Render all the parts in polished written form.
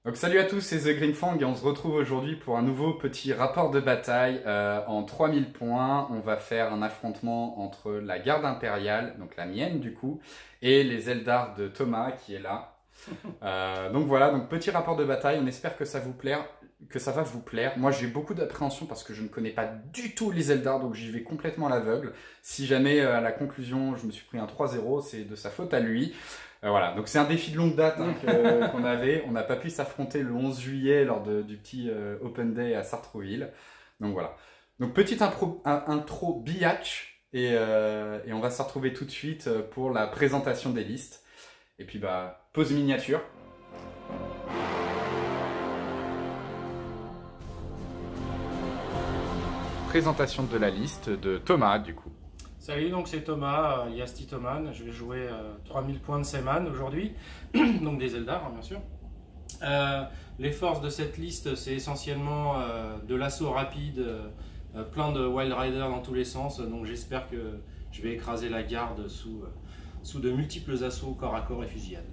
Donc salut à tous, c'est The Green Fang et on se retrouve aujourd'hui pour un nouveau petit rapport de bataille en 3000 points. On va faire un affrontement entre la garde impériale, donc la mienne du coup, et les Eldar de Thomas qui est là. Donc voilà, donc petit rapport de bataille, on espère que ça vous plaire, que ça va vous plaire. Moi j'ai beaucoup d'appréhension parce que je ne connais pas du tout les Eldar, donc j'y vais complètement à l'aveugle. Si jamais à la conclusion je me suis pris un 3-0, c'est de sa faute à lui. Voilà, donc c'est un défi de longue date qu'on avait. On n'a pas pu s'affronter le 11 juillet lors du petit Open Day à Sartrouville. Donc voilà. Donc petite intro biatch et on va se retrouver tout de suite pour la présentation des listes. Et puis bah, pause miniature. Présentation de la liste de Thomas du coup. Salut, donc c'est Thomas, alias Titoman. Je vais jouer 3000 points de Seman aujourd'hui, donc des Eldar hein, bien sûr. Les forces de cette liste, c'est essentiellement de l'assaut rapide, plein de Wild Rider dans tous les sens, donc j'espère que je vais écraser la garde sous de multiples assauts corps à corps et fusillade.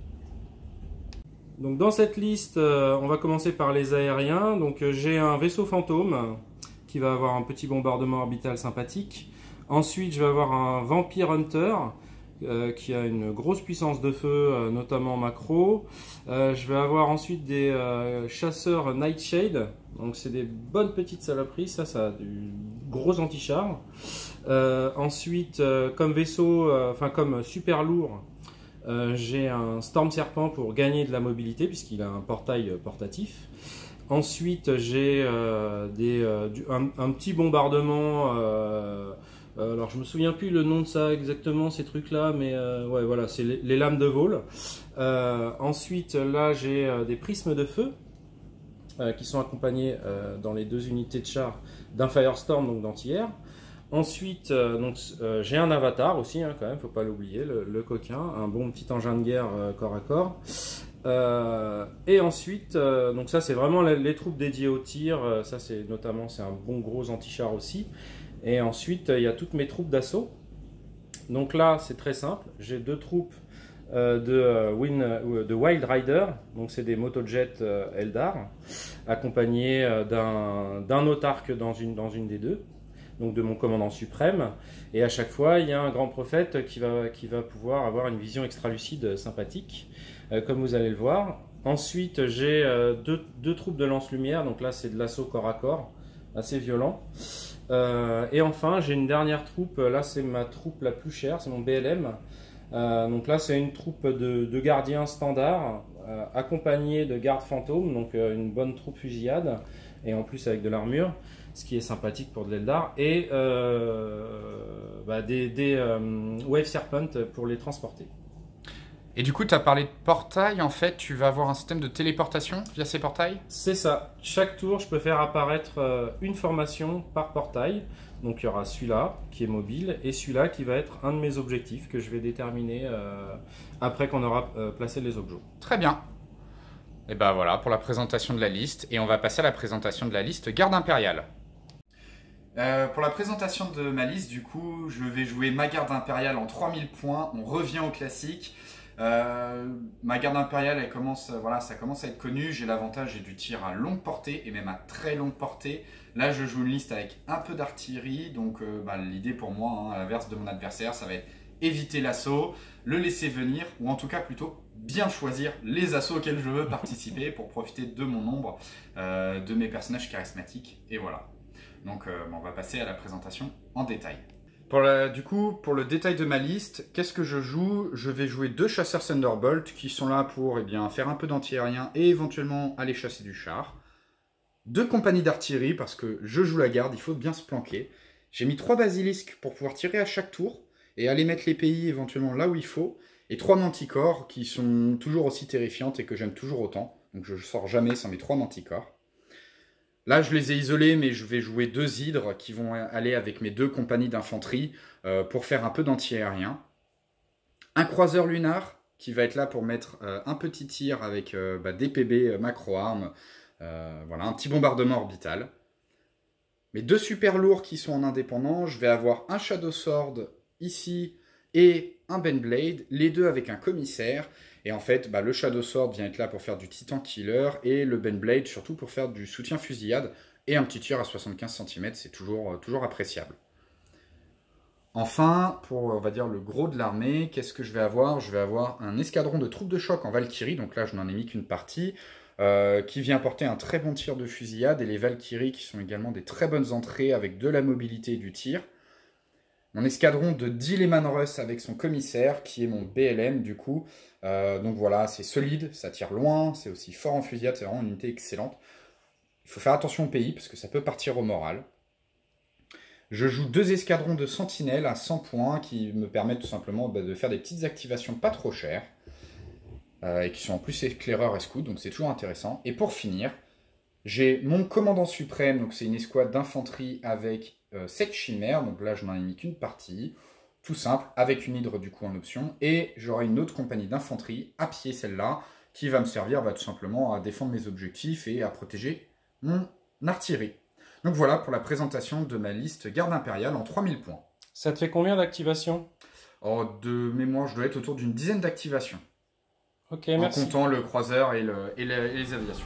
Donc dans cette liste, on va commencer par les aériens. Donc j'ai un vaisseau fantôme qui va avoir un petit bombardement orbital sympathique. Ensuite, je vais avoir un Vampire Hunter qui a une grosse puissance de feu, notamment macro. Je vais avoir ensuite des chasseurs Nightshade. Donc, c'est des bonnes petites saloperies. Ça a du gros anti-char. Ensuite, comme vaisseau, comme super lourd, j'ai un Storm Serpent pour gagner de la mobilité puisqu'il a un portail portatif. Ensuite, j'ai un petit bombardement. Alors je me souviens plus le nom de ça exactement, ces trucs là, mais ouais voilà, c'est les lames de vol. Ensuite là j'ai des prismes de feu qui sont accompagnés dans les deux unités de char d'un Firestorm, donc d'anti-air. Ensuite j'ai un avatar aussi hein, quand même, faut pas l'oublier, le coquin, un bon petit engin de guerre corps à corps. Et ensuite, donc ça c'est vraiment les troupes dédiées au tir, ça c'est un bon gros anti-char aussi. Et ensuite, il y a toutes mes troupes d'assaut. Donc là, c'est très simple. J'ai deux troupes de Wild Rider. Donc c'est des motojets Eldar, accompagnés d'un autarque dans une des deux. Donc de mon commandant suprême. Et à chaque fois, il y a un grand prophète qui va pouvoir avoir une vision extra-lucide sympathique, comme vous allez le voir. Ensuite, j'ai deux troupes de lance-lumière. Donc là, c'est de l'assaut corps à corps, assez violent. Et enfin, j'ai une dernière troupe. Là, c'est ma troupe la plus chère, c'est mon BLM. Donc là, c'est une troupe de gardiens standards, accompagnée de gardes fantômes, donc une bonne troupe fusillade, et en plus avec de l'armure, ce qui est sympathique pour de l'Eldar, et des Wave Serpent pour les transporter. Et du coup, tu as parlé de portail, en fait, tu vas avoir un système de téléportation via ces portails? C'est ça. Chaque tour, je peux faire apparaître une formation par portail. Donc il y aura celui-là qui est mobile et celui-là qui va être un de mes objectifs que je vais déterminer après qu'on aura placé les objets. Très bien. Et ben voilà pour la présentation de la liste. Et on va passer à la présentation de la liste garde impériale. Pour la présentation de ma liste, du coup, je vais jouer ma garde impériale en 3000 points. On revient au classique. Ma garde impériale, ça commence à être connu. J'ai l'avantage, j'ai du tir à longue portée et même à très longue portée. Là, je joue une liste avec un peu d'artillerie. Donc, l'idée pour moi, hein, à l'inverse de mon adversaire, ça va être éviter l'assaut, le laisser venir, ou en tout cas plutôt bien choisir les assauts auxquels je veux participer pour profiter de mon nombre, de mes personnages charismatiques. Et voilà. Donc, on va passer à la présentation en détail. Pour le détail de ma liste, qu'est-ce que je joue? Je vais jouer deux chasseurs Thunderbolt qui sont là pour faire un peu d'anti-aérien et éventuellement aller chasser du char. Deux compagnies d'artillerie parce que je joue la garde, il faut bien se planquer. J'ai mis 3 basilisques pour pouvoir tirer à chaque tour et aller mettre les pays éventuellement là où il faut. Et 3 manticores qui sont toujours aussi terrifiantes et que j'aime toujours autant. Donc je ne sors jamais sans mes 3 manticores. Là, je les ai isolés, mais je vais jouer 2 hydres qui vont aller avec mes 2 compagnies d'infanterie pour faire un peu d'anti-aérien. Un croiseur lunar qui va être là pour mettre un petit tir avec des PB macro-armes. Voilà, un petit bombardement orbital. Mes 2 super lourds qui sont en indépendant, je vais avoir un Shadow Sword ici et un Bendblade, les deux avec un commissaire. Et en fait, le Shadow Sword vient être là pour faire du Titan Killer et le Bendblade surtout pour faire du soutien fusillade et un petit tir à 75 cm, c'est toujours appréciable. Enfin, pour on va dire le gros de l'armée, qu'est-ce que je vais avoir? Je vais avoir un escadron de troupes de choc en Valkyrie, donc là je n'en ai mis qu'une partie, qui vient apporter un très bon tir de fusillade, et les Valkyries qui sont également des très bonnes entrées avec de la mobilité et du tir. Mon escadron de 10 Lehman Russ avec son commissaire, qui est mon BLM du coup. Donc voilà, c'est solide, ça tire loin, c'est aussi fort en fusillade, c'est vraiment une unité excellente. Il faut faire attention au pays, parce que ça peut partir au moral. Je joue 2 escadrons de sentinelles à 100 points qui me permettent tout simplement de faire des petites activations pas trop chères et qui sont en plus éclaireurs et scouts, donc c'est toujours intéressant. Et pour finir, j'ai mon commandant suprême, donc c'est une escouade d'infanterie avec 7 chimères, donc là je n'en ai mis qu'une partie, tout simple, avec une hydre du coup en option, et j'aurai une autre compagnie d'infanterie, à pied celle-là, qui va me servir tout simplement à défendre mes objectifs et à protéger mon artillerie. Donc voilà pour la présentation de ma liste garde impériale en 3000 points. Ça te fait combien d'activations? Oh, de mémoire, je dois être autour d'une dizaine d'activations. Ok, en merci. comptant le croiseur et les aviations.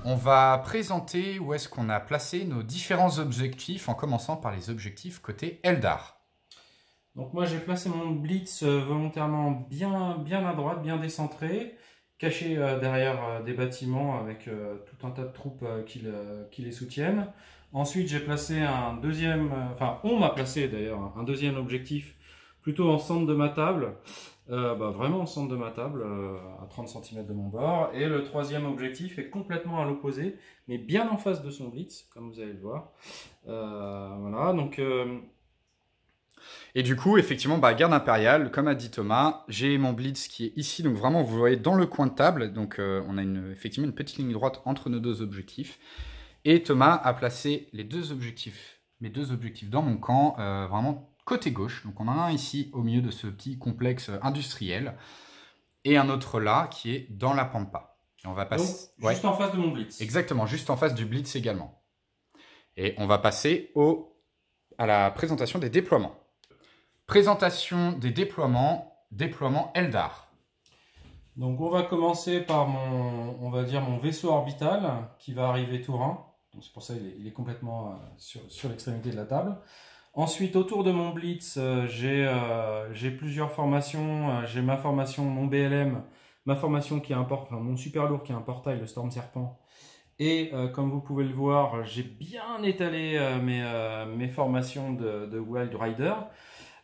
On va présenter où est-ce qu'on a placé nos différents objectifs, en commençant par les objectifs côté Eldar. Donc moi j'ai placé mon blitz volontairement bien à droite, bien décentré, caché derrière des bâtiments avec tout un tas de troupes qui les soutiennent. Ensuite j'ai placé un deuxième, on m'a placé d'ailleurs un deuxième objectif plutôt en centre de ma table, vraiment en centre de ma table, à 30 cm de mon bord. Et le troisième objectif est complètement à l'opposé, mais bien en face de son blitz, comme vous allez le voir. Voilà, donc... Et du coup, effectivement, garde impériale, comme a dit Thomas, j'ai mon blitz qui est ici, donc vraiment, vous voyez dans le coin de table, donc on a effectivement une petite ligne droite entre nos deux objectifs. Et Thomas a placé mes deux objectifs dans mon camp, vraiment côté gauche. Donc on en a un ici au milieu de ce petit complexe industriel, et un autre là qui est dans la pampa. Et on va passer juste en face de mon blitz. Exactement, juste en face du blitz également. Et on va passer à la présentation des déploiements. Présentation des déploiement Eldar. Donc on va commencer par mon vaisseau orbital qui va arriver tour 1. Donc c'est pour ça qu'il est complètement sur l'extrémité de la table. Ensuite, autour de mon blitz, j'ai plusieurs formations. J'ai ma formation, mon BLM, ma formation qui a mon super lourd qui a un portail, le Storm Serpent. Et comme vous pouvez le voir, j'ai bien étalé mes formations de Wild Rider.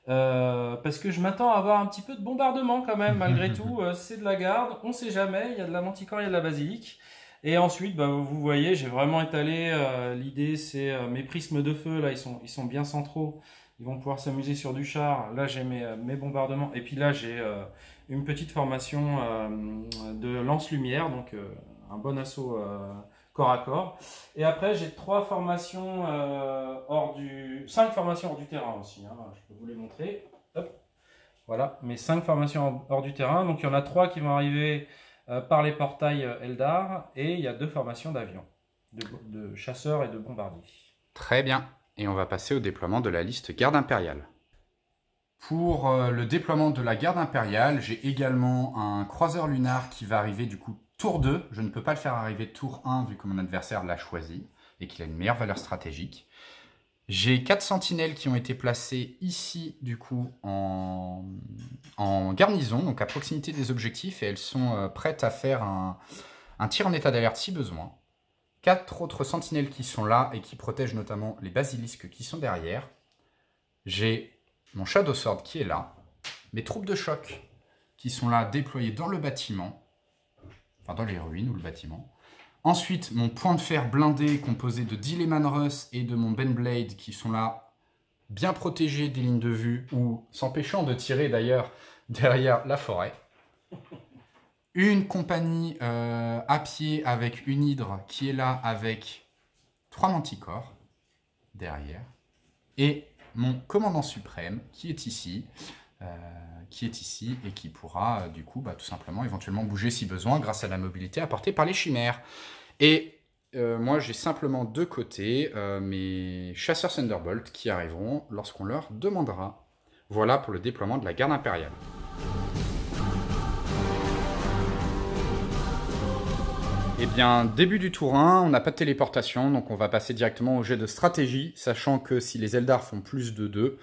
Parce que je m'attends à avoir un petit peu de bombardement quand même, malgré tout. C'est de la garde, on sait jamais, il y a de la manticore, il y a de la basilic. Et ensuite, vous voyez, j'ai vraiment étalé. L'idée, c'est mes prismes de feu, là, ils sont bien centraux. Ils vont pouvoir s'amuser sur du char. Là, j'ai mes bombardements. Et puis là, j'ai une petite formation de lance-lumière, donc un bon assaut corps à corps. Et après, j'ai 5 formations hors du terrain aussi. Hein. Je peux vous les montrer. Hop. Voilà, mes 5 formations hors du terrain. Donc, il y en a 3 qui vont arriver par les portails Eldar, et il y a 2 formations d'avions, de chasseurs et de bombardiers. Très bien, et on va passer au déploiement de la liste garde impériale. Pour le déploiement de la garde impériale, j'ai également un croiseur lunar qui va arriver du coup tour 2. Je ne peux pas le faire arriver tour 1 vu que mon adversaire l'a choisi et qu'il a une meilleure valeur stratégique. J'ai 4 sentinelles qui ont été placées ici, du coup, en garnison, donc à proximité des objectifs, et elles sont prêtes à faire un tir en état d'alerte si besoin. 4 autres sentinelles qui sont là et qui protègent notamment les basilisques qui sont derrière. J'ai mon Shadow Sword qui est là, mes troupes de choc qui sont là déployées dans le bâtiment, enfin dans les ruines ou le bâtiment. Ensuite, mon point de fer blindé composé de 10 Lehman Russ et de mon Bendblade qui sont là, bien protégés des lignes de vue ou s'empêchant de tirer d'ailleurs derrière la forêt. Une compagnie à pied avec une hydre qui est là avec 3 manticores derrière. Et mon commandant suprême qui est ici et qui pourra du coup tout simplement éventuellement bouger si besoin grâce à la mobilité apportée par les chimères. Et moi j'ai simplement de côté mes chasseurs Thunderbolt qui arriveront lorsqu'on leur demandera. Voilà pour le déploiement de la garde impériale. Eh bien, début du tour 1, on n'a pas de téléportation, donc on va passer directement au jet de stratégie, sachant que si les Eldar font plus de 2,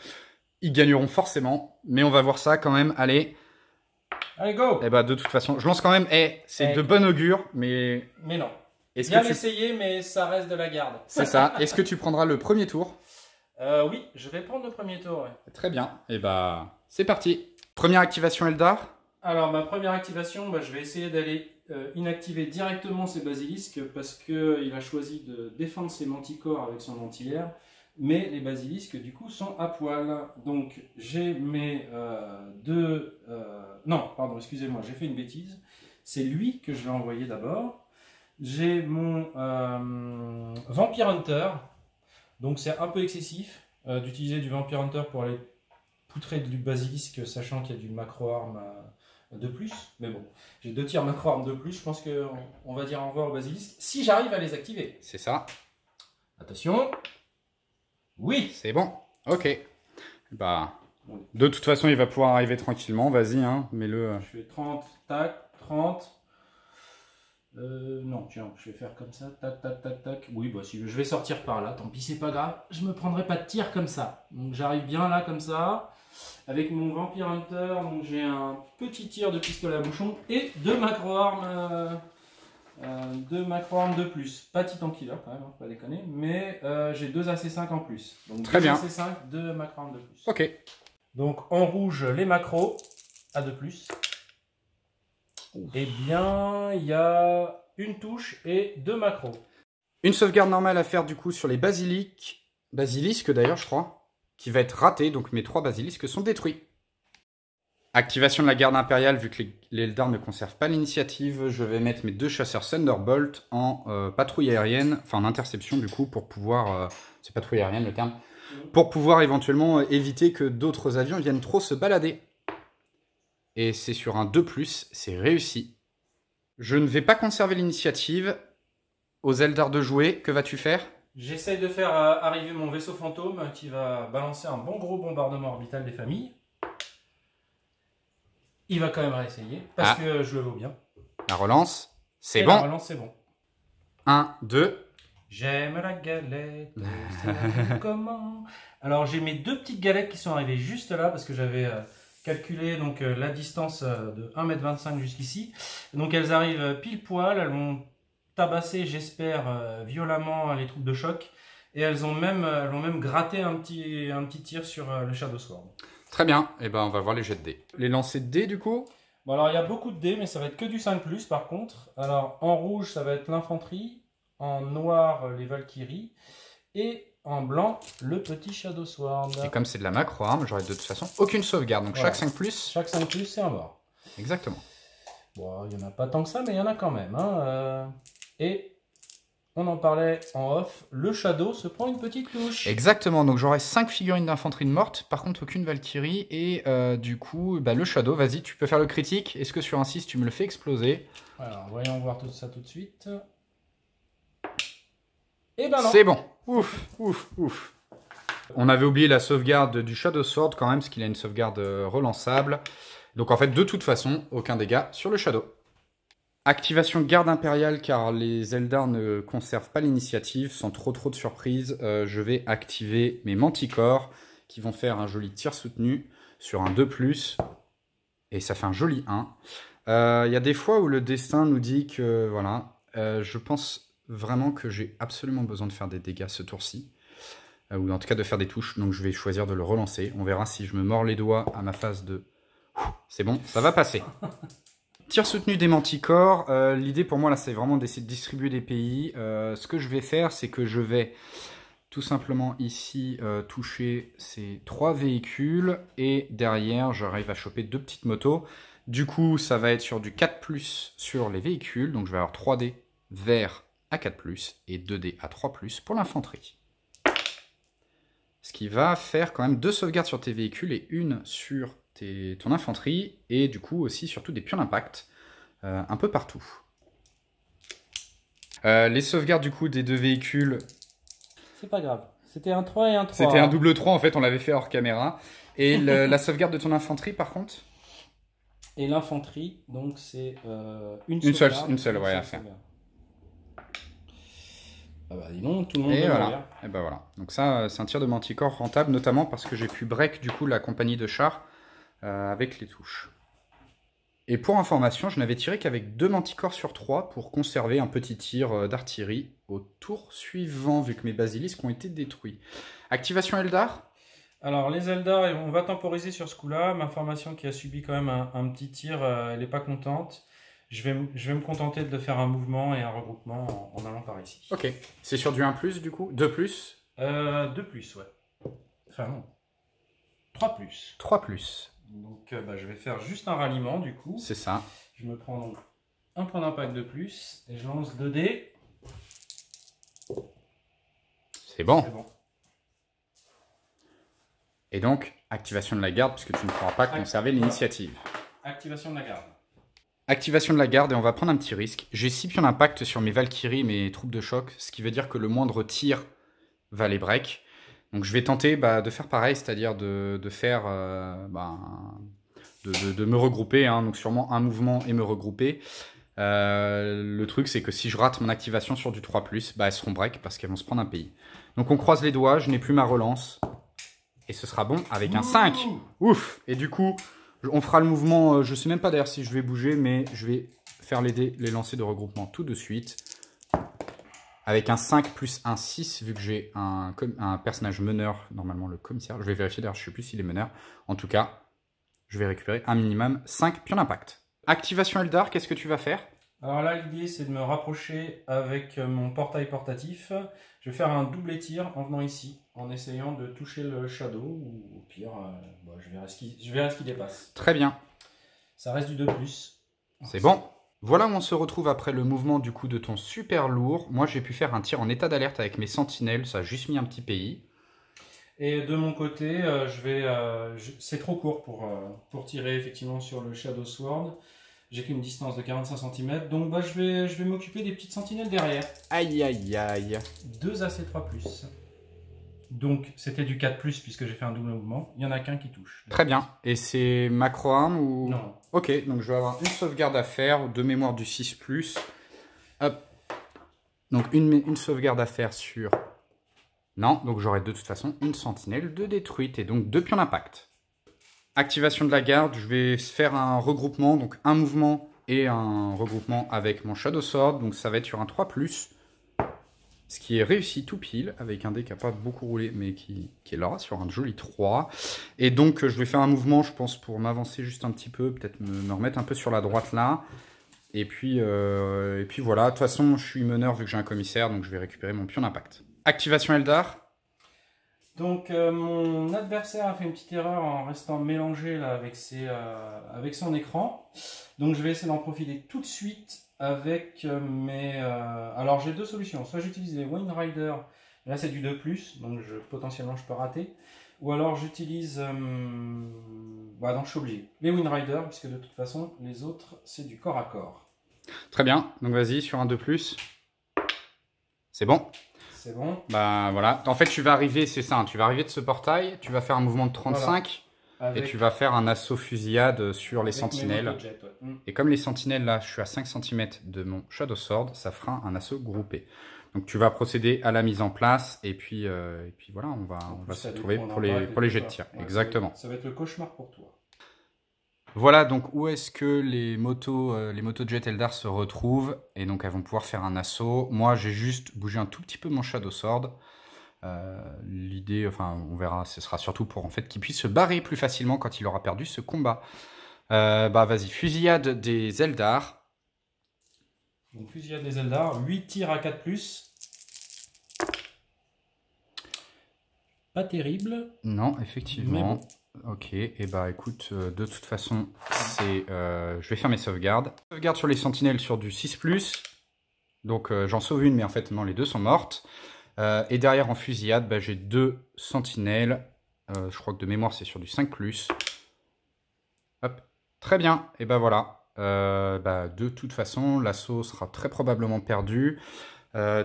ils gagneront forcément, mais on va voir ça quand même, allez. Allez, go! Eh bah, de toute façon, je lance quand même, c'est de bon augure, mais... Mais non. Bien essayé, mais ça reste de la garde. C'est ça. Est-ce que tu prendras le premier tour? Oui, je vais prendre le premier tour, ouais. Très bien, et bah, c'est parti. Première activation Eldar. Alors, ma première activation, je vais essayer d'aller inactiver directement ces basilisques parce qu'il a choisi de défendre ses manticores avec son anti-air. Mais les basilisques, du coup, sont à poil. Donc, j'ai mes non, pardon, excusez-moi, j'ai fait une bêtise. C'est lui que je vais envoyer d'abord. J'ai mon Vampire Hunter. Donc, c'est un peu excessif d'utiliser du Vampire Hunter pour aller poutrer du basilisque, sachant qu'il y a du macro-arme de plus. Mais bon, j'ai 2 tirs macro-arme de plus. Je pense qu'on va dire au revoir au basilisque si j'arrive à les activer. C'est ça. Attention. Oui. C'est bon. Ok. Bah, de toute façon, il va pouvoir arriver tranquillement. Vas-y, hein, mets-le. Je fais 30, tac, 30. Non, tiens, je vais faire comme ça, tac, tac, tac, tac. Oui, bah si je vais sortir par là, tant pis, c'est pas grave. Je me prendrai pas de tir comme ça. Donc j'arrive bien là, comme ça. Avec mon Vampire Hunter, donc j'ai un petit tir de pistolet à bouchon et 2 macro-armes. 2 macro-armes de plus. Pas Titan Killer quand même, hein, pas déconner. Mais j'ai 2 AC5 en plus. Donc très bien. AC5, 2 macro-armes de plus. Ok. Donc en rouge, les macros à 2 plus. Eh bien, il y a une touche et 2 macros. Une sauvegarde normale à faire du coup sur les basilisques d'ailleurs, je crois, qui va être ratée. Donc mes 3 basilisques sont détruits. Activation de la garde impériale, vu que les Eldar ne conservent pas l'initiative, je vais mettre mes 2 chasseurs Thunderbolt en patrouille aérienne, enfin en interception du coup, pour pouvoir... c'est patrouille aérienne le terme. Pour pouvoir éventuellement éviter que d'autres avions viennent trop se balader. Et c'est sur un 2+, c'est réussi. Je ne vais pas conserver l'initiative. Aux Eldar de jouer, que vas-tu faire? J'essaye de faire arriver mon vaisseau fantôme qui va balancer un bon gros bombardement orbital des familles. Il va quand même réessayer, parce que je le vaux bien. La relance, c'est bon. La relance, c'est bon. 1, 2. J'aime la galette, c'est comment. Alors, j'ai mes 2 petites galettes qui sont arrivées juste là, parce que j'avais calculé donc, la distance de 1,25 m jusqu'ici. Donc, elles arrivent pile poil, elles vont tabasser, j'espère, violemment les troupes de choc. Et elles ont même gratté un petit tir sur le Shadow Sword. Très bien, et ben on va voir les jets de dés. Les lancers de dés du coup? Bon alors il y a beaucoup de dés, mais ça va être que du 5+, par contre. Alors en rouge ça va être l'infanterie, en noir les Valkyries, et en blanc le petit Shadow Sword. Et comme c'est de la macro-arme, j'aurai de toute façon aucune sauvegarde, donc voilà. Chaque 5+. Chaque 5+, c'est un mort. Exactement. Bon, il n'y en a pas tant que ça, mais il y en a quand même. Hein. Et... on en parlait en off, le Shadow se prend une petite touche. Exactement, donc j'aurai 5 figurines d'infanterie mortes, par contre aucune Valkyrie, et du coup, le Shadow, vas-y, tu peux faire le critique. Est-ce que sur un 6, tu me le fais exploser? Alors, voyons voir tout ça tout de suite. Et ben non. C'est bon, ouf, ouf, ouf. On avait oublié la sauvegarde du Shadow Sword quand même, parce qu'il a une sauvegarde relançable. Donc en fait, de toute façon, aucun dégât sur le Shadow. Activation garde impériale, car les Eldar ne conservent pas l'initiative, sans trop de surprises. Je vais activer mes manticores, qui vont faire un joli tir soutenu sur un 2+, et ça fait un joli 1. Y a des fois où le destin nous dit que, voilà, je pense vraiment que j'ai absolument besoin de faire des dégâts ce tour-ci, ou en tout cas de faire des touches, donc je vais choisir de le relancer. On verra si je me mords les doigts à ma phase de... C'est bon, ça va passer. Tir soutenu des manticores, l'idée pour moi là c'est vraiment d'essayer de distribuer des pays. Ce que je vais faire, c'est que je vais tout simplement ici toucher ces 3 véhicules et derrière j'arrive à choper 2 petites motos. Du coup ça va être sur du 4+ sur les véhicules, donc je vais avoir 3 dés verts à 4+ et 2 dés à 3+ pour l'infanterie. Ce qui va faire quand même 2 sauvegardes sur tes véhicules et une sur ton infanterie, et du coup aussi surtout des pions d'impact un peu partout. Les sauvegardes du coup des deux véhicules. C'est pas grave. C'était un 3 et un 3. C'était un double 3 en fait, on l'avait fait hors caméra. Et la sauvegarde de ton infanterie par contre? Et l'infanterie, donc c'est une seule ouais, à faire. Ah bah dis donc, tout le monde et veut voilà. mourir. Et bah voilà. Donc ça, c'est un tir de manticore rentable, notamment parce que j'ai pu break du coup la compagnie de chars avec les touches. Et pour information, je n'avais tiré qu'avec 2 manticores sur 3 pour conserver un petit tir d'artillerie au tour suivant, vu que mes basilisques ont été détruits. Activation Eldar? Alors les Eldar, on va temporiser sur ce coup-là. Ma formation qui a subi quand même un petit tir, elle n'est pas contente. Je vais me contenter de faire un mouvement et un regroupement en allant par ici. Ok. C'est sur du 1+, du coup 2+? 2+, ouais. Enfin non. 3+. 3+. Donc je vais faire juste un ralliement du coup. C'est ça. Je me prends donc un point d'impact de plus et je lance 2 dés. C'est bon. C'est bon. Et donc, activation de la garde, puisque tu ne pourras pas conserver l'initiative. Activation de la garde. Activation de la garde, et on va prendre un petit risque. J'ai 6 pions d'impact sur mes Valkyries, mes troupes de choc, ce qui veut dire que le moindre tir va les break. Donc je vais tenter de faire pareil, c'est-à-dire de me regrouper, hein, donc sûrement un mouvement et me regrouper. Le truc, c'est que si je rate mon activation sur du 3+, elles seront break parce qu'elles vont se prendre un pays. Donc on croise les doigts, je n'ai plus ma relance. Et ce sera bon avec un 5. Ouf. Et du coup, on fera le mouvement, je sais même pas d'ailleurs si je vais bouger, mais je vais faire les lancers de regroupement tout de suite. Avec un 5 plus un 6, vu que j'ai un personnage meneur, normalement le commissaire. Je vais vérifier d'ailleurs, je ne sais plus s'il est meneur. En tout cas, je vais récupérer un minimum 5 pions d'impact. Activation Eldar, qu'est-ce que tu vas faire? Alors là, l'idée, c'est de me rapprocher avec mon portail portatif. Je vais faire un double tir en venant ici, en essayant de toucher le shadow, ou au pire, je verrai ce qui dépasse. Très bien. Ça reste du 2+. C'est bon. Voilà où on se retrouve après le mouvement du coup de ton super lourd. Moi, j'ai pu faire un tir en état d'alerte avec mes sentinelles. Ça a juste mis un petit pays. Et de mon côté, c'est trop court pour tirer effectivement sur le Shadow Sword. J'ai qu'une distance de 45 cm, donc je vais m'occuper des petites sentinelles derrière. Aïe aïe aïe. 2 AC3+. Donc c'était du 4+, puisque j'ai fait un double mouvement. Il n'y en a qu'un qui touche. Très bien. Et c'est macro-arme ou... Non. Ok, donc je vais avoir une sauvegarde à faire, de mémoire du 6+. Hop. Donc une sauvegarde à faire sur... Non, donc j'aurai de toute façon une sentinelle de détruite et donc 2 pions d'impact. Activation de la garde, je vais faire un regroupement, donc un mouvement et un regroupement avec mon Shadow Sword. Donc ça va être sur un 3+, ce qui est réussi tout pile, avec un dé qui n'a pas beaucoup roulé, mais qui est là, sur un joli 3. Et donc je vais faire un mouvement, je pense, pour m'avancer juste un petit peu, peut-être me remettre un peu sur la droite là. Et puis voilà, de toute façon je suis meneur vu que j'ai un commissaire, donc je vais récupérer mon pion d'impact. Activation Eldar. Donc mon adversaire a fait une petite erreur en restant mélangé là, avec son écran. Donc je vais essayer d'en profiter tout de suite avec mes... Alors j'ai 2 solutions. Soit j'utilise les Wind Rider, là c'est du 2+, donc potentiellement je peux rater. Ou alors j'utilise... donc je suis obligé. Les Wind Rider, puisque de toute façon les autres c'est du corps à corps. Très bien, donc vas-y sur un 2+. C'est bon. C'est bon. Voilà. En fait, tu vas arriver, c'est ça, tu vas arriver de ce portail, tu vas faire un mouvement de 35 voilà. Et tu vas faire un assaut fusillade sur les sentinelles. Et comme les sentinelles, là, je suis à 5 cm de mon Shadow Sword, ça fera un assaut groupé. Donc tu vas procéder à la mise en place et puis voilà, on va se retrouver pour les jets de tir. Ouais, exactement. Ça va être le cauchemar pour toi. Voilà, donc où est-ce que les motos de Jet Eldar se retrouvent et donc elles vont pouvoir faire un assaut. Moi, j'ai juste bougé un tout petit peu mon Shadow Sword. L'idée, enfin, on verra, ce sera surtout pour en fait qu'il puisse se barrer plus facilement quand il aura perdu ce combat. Vas-y, fusillade des Eldar. Donc fusillade des Eldar, 8 tirs à 4+. Pas terrible. Non, effectivement. Mais bon. Ok, et écoute, de toute façon, je vais faire mes sauvegardes. Sauvegarde sur les sentinelles sur du 6+. Donc j'en sauve une, mais en fait non, les 2 sont mortes. Et derrière en fusillade, j'ai 2 sentinelles. Je crois que de mémoire c'est sur du 5+. Hop, très bien, et voilà. de toute façon, l'assaut sera très probablement perdu.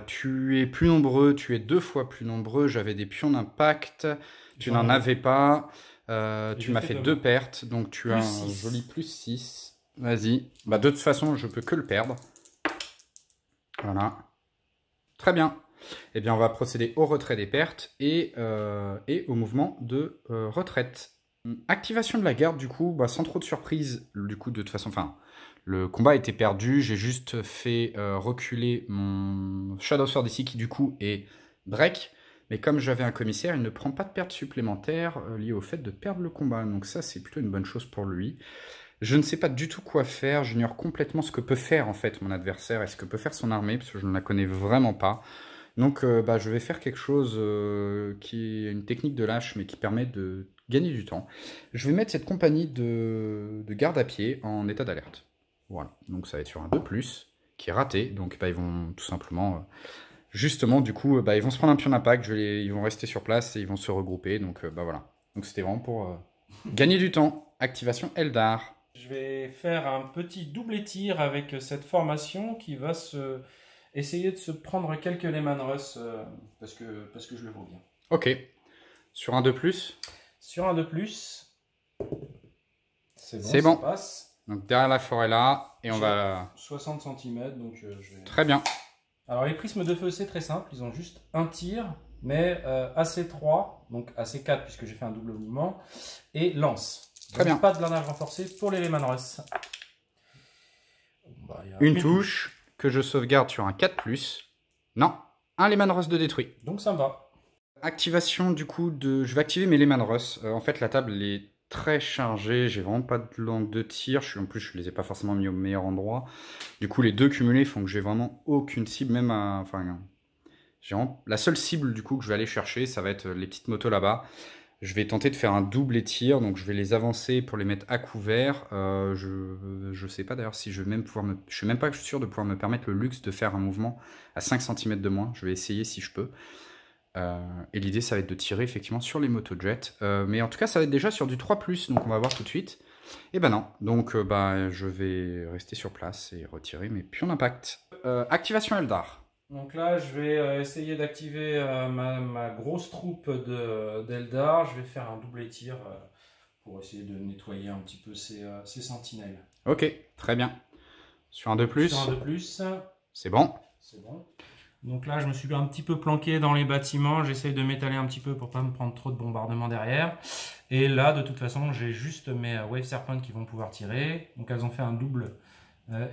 Tu es plus nombreux, tu es 2 fois plus nombreux. J'avais des pions d'impact, tu n'en avais pas. Tu m'as fait 2 pertes, donc tu as un joli plus 6. Vas-y. De toute façon, je peux que le perdre. Voilà. Très bien. Eh bien, on va procéder au retrait des pertes et au mouvement de retraite. Activation de la garde, du coup, sans trop de surprise. Du coup, de toute façon, le combat était perdu. J'ai juste fait reculer mon Shadow Sword ici, qui du coup est break. Mais comme j'avais un commissaire, il ne prend pas de pertes supplémentaires liées au fait de perdre le combat. Donc ça, c'est plutôt une bonne chose pour lui. Je ne sais pas du tout quoi faire. J'ignore complètement ce que peut faire en fait mon adversaire et ce que peut faire son armée, parce que je ne la connais vraiment pas. Donc je vais faire quelque chose qui est une technique de lâche, mais qui permet de gagner du temps. Je vais mettre cette compagnie de garde à pied en état d'alerte. Voilà, donc ça va être sur un 2+, qui est raté. Donc ils vont tout simplement... justement, du coup, ils vont se prendre un pion d'impact, ils vont rester sur place et ils vont se regrouper. Donc voilà. Donc c'était vraiment pour gagner du temps. Activation Eldar. Je vais faire un petit double tir avec cette formation qui va essayer de se prendre quelques Lehman Russ parce que je le vaux bien. Ok. Sur un 2+. Sur un 2+. C'est bon, ça bon. Passe. Donc derrière la forêt là, et on va... 60 cm, donc je vais... Très bien. Alors les prismes de feu, c'est très simple, ils ont juste un tir, mais AC3, donc AC4 puisque j'ai fait un double mouvement, et lance. Très bien. Pas de blindage renforcé pour les Lehman Russ. Une touche que je sauvegarde sur un 4+. Non, un Lehman Russ de détruit. Donc ça me va. Activation du coup de... Je vais activer mes Lehman Russ. En fait, la table est très chargée. J'ai vraiment pas de langue de tir. En plus, je les ai pas forcément mis au meilleur endroit. Du coup, les deux cumulés font que j'ai vraiment aucune cible. Même à... la seule cible du coup que je vais aller chercher, ça va être les petites motos là-bas. Je vais tenter de faire un double tir, donc je vais les avancer pour les mettre à couvert. Je sais pas d'ailleurs si je vais même pouvoir me... Je suis même pas sûr de pouvoir me permettre le luxe de faire un mouvement à 5 cm de moins. Je vais essayer si je peux. Et l'idée, ça va être de tirer effectivement sur les motojets. Mais en tout cas, ça va être déjà sur du 3+, donc on va voir tout de suite. Et non, donc je vais rester sur place et retirer mes pions d'impact. Activation Eldar. Donc là, je vais essayer d'activer ma grosse troupe d'Eldar. Je vais faire un double tir pour essayer de nettoyer un petit peu ces sentinelles. Ok, très bien. Sur un 2+. Sur un 2+. C'est bon. C'est bon. Donc là, je me suis un petit peu planqué dans les bâtiments. J'essaye de m'étaler un petit peu pour pas me prendre trop de bombardements derrière. Et là, de toute façon, j'ai juste mes Wave Serpent qui vont pouvoir tirer. Donc elles ont fait un double.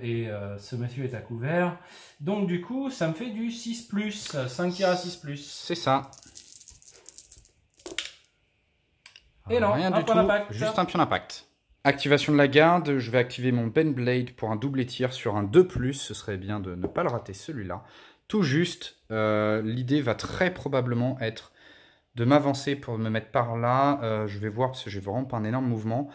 Et ce monsieur est à couvert. Donc du coup, ça me fait du 6+, 5 tirs à 6+. C'est ça. Et non, rien du tout, juste un pion d'impact. Activation de la garde, je vais activer mon Ben Blade pour un double tir sur un 2+. Ce serait bien de ne pas le rater celui-là. Tout juste, l'idée va très probablement être de m'avancer pour me mettre par là. Je vais voir parce que j'ai vraiment pas un énorme mouvement.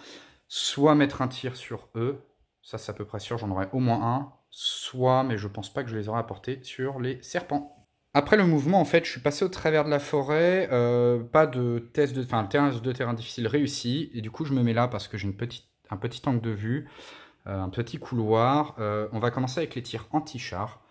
Soit mettre un tir sur eux. Ça, c'est à peu près sûr, j'en aurai au moins un. Soit, mais je pense pas que je les aurai apportés sur les serpents. Après le mouvement, en fait, je suis passé au travers de la forêt. Pas de test de... Enfin, le terrain difficile réussi. Et du coup, je me mets là parce que j'ai un petit angle de vue. Un petit couloir. On va commencer avec les tirs anti-char.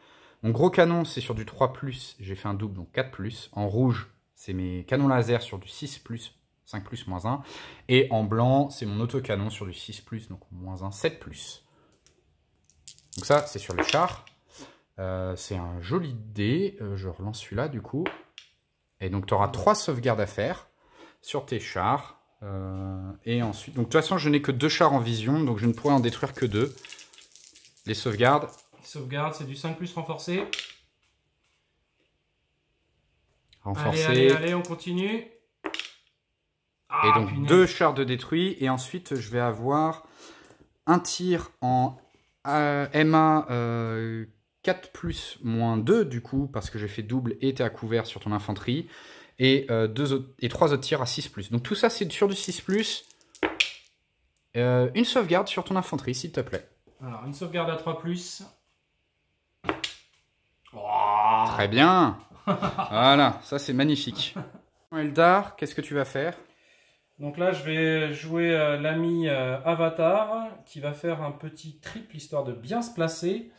Mon gros canon, c'est sur du 3+. J'ai fait un double, donc 4+. En rouge, c'est mes canons laser sur du 6+. 5+, -1. Et en blanc, c'est mon autocanon sur du 6+, donc -1, 7+. Donc ça, c'est sur les chars. C'est un joli dé. Je relance celui-là, du coup. Et donc, tu auras 3 sauvegardes à faire sur tes chars. Et ensuite... Donc, de toute façon, je n'ai que 2 chars en vision, donc je ne pourrai en détruire que 2. Les sauvegardes. Sauvegarde, c'est du 5+ renforcé. Renforcé. Allez, on continue. Et donc 2 chars de détruit. Et ensuite, je vais avoir un tir en MA 4+, -2 du coup, parce que j'ai fait double et t'es à couvert sur ton infanterie. Et 3 autres tirs à 6+. Donc tout ça, c'est sur du 6+. Une sauvegarde sur ton infanterie, s'il te plaît. Alors, une sauvegarde à 3+. Oh, très bien. Voilà, ça c'est magnifique. Eldar, qu'est-ce que tu vas faire? Donc là, je vais jouer l'ami Avatar qui va faire un petit triple histoire de bien se placer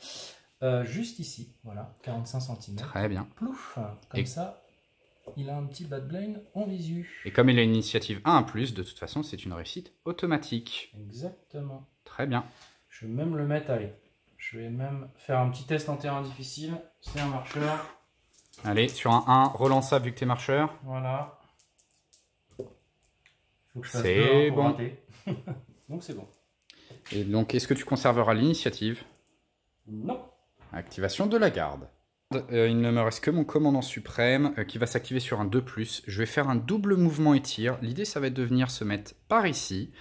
juste ici. Voilà, 45 cm. Très bien. Plouf, comme ça, il a un petit bad blind en visu. Et comme il a une initiative 1+, de toute façon, c'est une réussite automatique. Exactement. Très bien. Je vais même le mettre, allez. Je vais même faire un petit test en terrain difficile. C'est un marcheur. Allez, sur un 1, relançable vu que t'es marcheur. Voilà. Faut que je fasse C'est pour bon. rater. Donc c'est bon. Et donc, est-ce que tu conserveras l'initiative? Non. Activation de la garde. Il ne me reste que mon commandant suprême qui va s'activer sur un 2+. Je vais faire un double mouvement et tir. L'idée, ça va être de venir se mettre par ici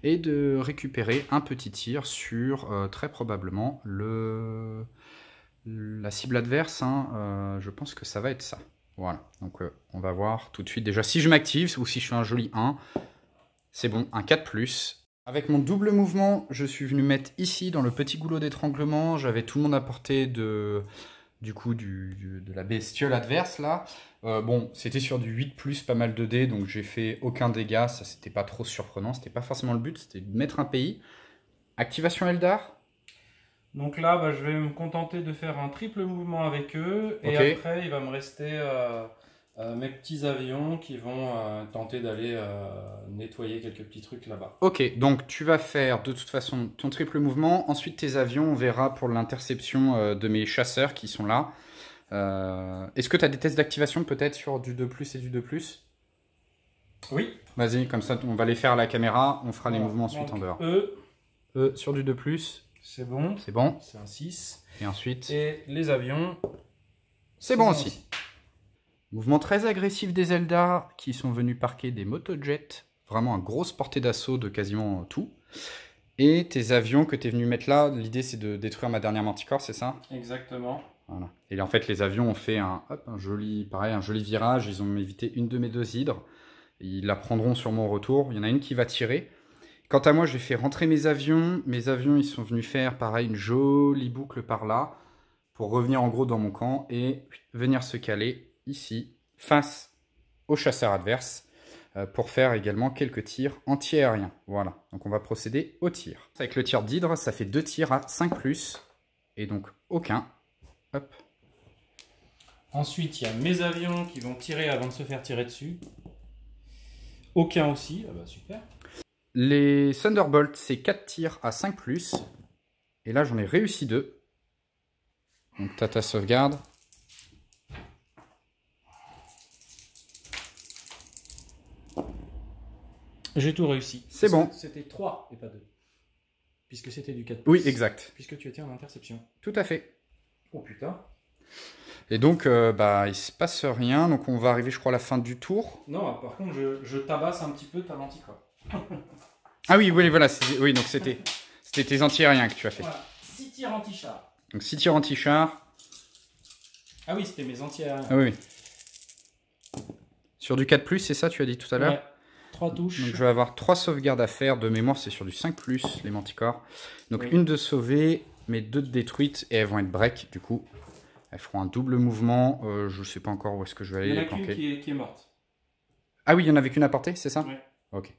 et de récupérer un petit tir sur très probablement la cible adverse. Hein. Je pense que ça va être ça. Voilà. Donc, on va voir tout de suite. Déjà, si je m'active ou si je fais un joli 1, c'est bon, un 4+. Avec mon double mouvement, je suis venu mettre ici dans le petit goulot d'étranglement. J'avais tout le monde à portée de la bestiole adverse là. Bon, c'était sur du 8+, pas mal de dés, donc j'ai fait aucun dégât. Ça, c'était pas trop surprenant. C'était pas forcément le but, c'était de mettre un pays. Activation Eldar. Donc là, bah, je vais me contenter de faire un triple mouvement avec eux. Et Ok. après, il va me rester mes petits avions qui vont tenter d'aller nettoyer quelques petits trucs là-bas. Ok, donc tu vas faire de toute façon ton triple mouvement. Ensuite, tes avions, on verra pour l'interception de mes chasseurs qui sont là. Est-ce que tu as des tests d'activation peut-être sur du 2+ et du 2+? Oui. Vas-y, comme ça, on va les faire à la caméra. On fera les Voilà. mouvements ensuite Donc, en dehors. Sur du 2+, c'est bon. c'est bon. C'est un 6. Et ensuite, Et les avions, c'est bon aussi. Mouvement très agressif des Eldar qui sont venus parquer des motojets. Vraiment une grosse portée d'assaut de quasiment tout. Et tes avions que tu es venu mettre là, l'idée c'est de détruire ma dernière manticore, c'est ça? Exactement. Voilà. Et en fait, les avions ont fait un joli virage. Ils ont évité une de mes 2 hydres. Ils la prendront sur mon retour. Il y en a une qui va tirer. Quant à moi, j'ai fait rentrer mes avions. Mes avions, ils sont venus faire pareil, une jolie boucle par là pour revenir en gros dans mon camp et venir se caler ici, face au chasseur adverse, pour faire également quelques tirs anti-aériens. Voilà, donc on va procéder au tir. Avec le tir d'hydre, ça fait 2 tirs à 5+, et donc aucun. Hop. Ensuite, il y a mes avions qui vont tirer avant de se faire tirer dessus. Aucun aussi. Ah bah super. Les Thunderbolts, c'est 4 tirs à 5+, et là j'en ai réussi 2. Donc t'as ta sauvegarde. J'ai tout réussi. C'est bon. C'était 3 et pas 2. Puisque c'était du 4+. Oui, exact. Puisque tu étais en interception. Tout à fait. Oh putain. Et donc, il se passe rien. Donc, on va arriver, je crois, à la fin du tour. Non, par contre, je tabasse un petit peu ta manticore. Ah oui, voilà. Oui, donc c'était tes anti-aériens que tu as fait. Voilà. 6 tirs anti-char. Donc, 6 tirs anti-char. Ah oui, c'était mes anti-aériens. Ah oui. Sur du 4+, c'est ça, tu as dit tout à l'heure? Ouais. 3 touches. Donc, je vais avoir 3 sauvegardes à faire. De mémoire, c'est sur du 5+, les manticores. Donc, Oui. une de sauvée, mais 2 de détruite. Et elles vont être break, du coup. Elles feront un double mouvement. Je ne sais pas encore où est-ce que je vais aller Il y en les a qu'une planquer. qui est morte. Ah oui, il y en avait qu'une à portée, c'est ça? Ouais. Ok.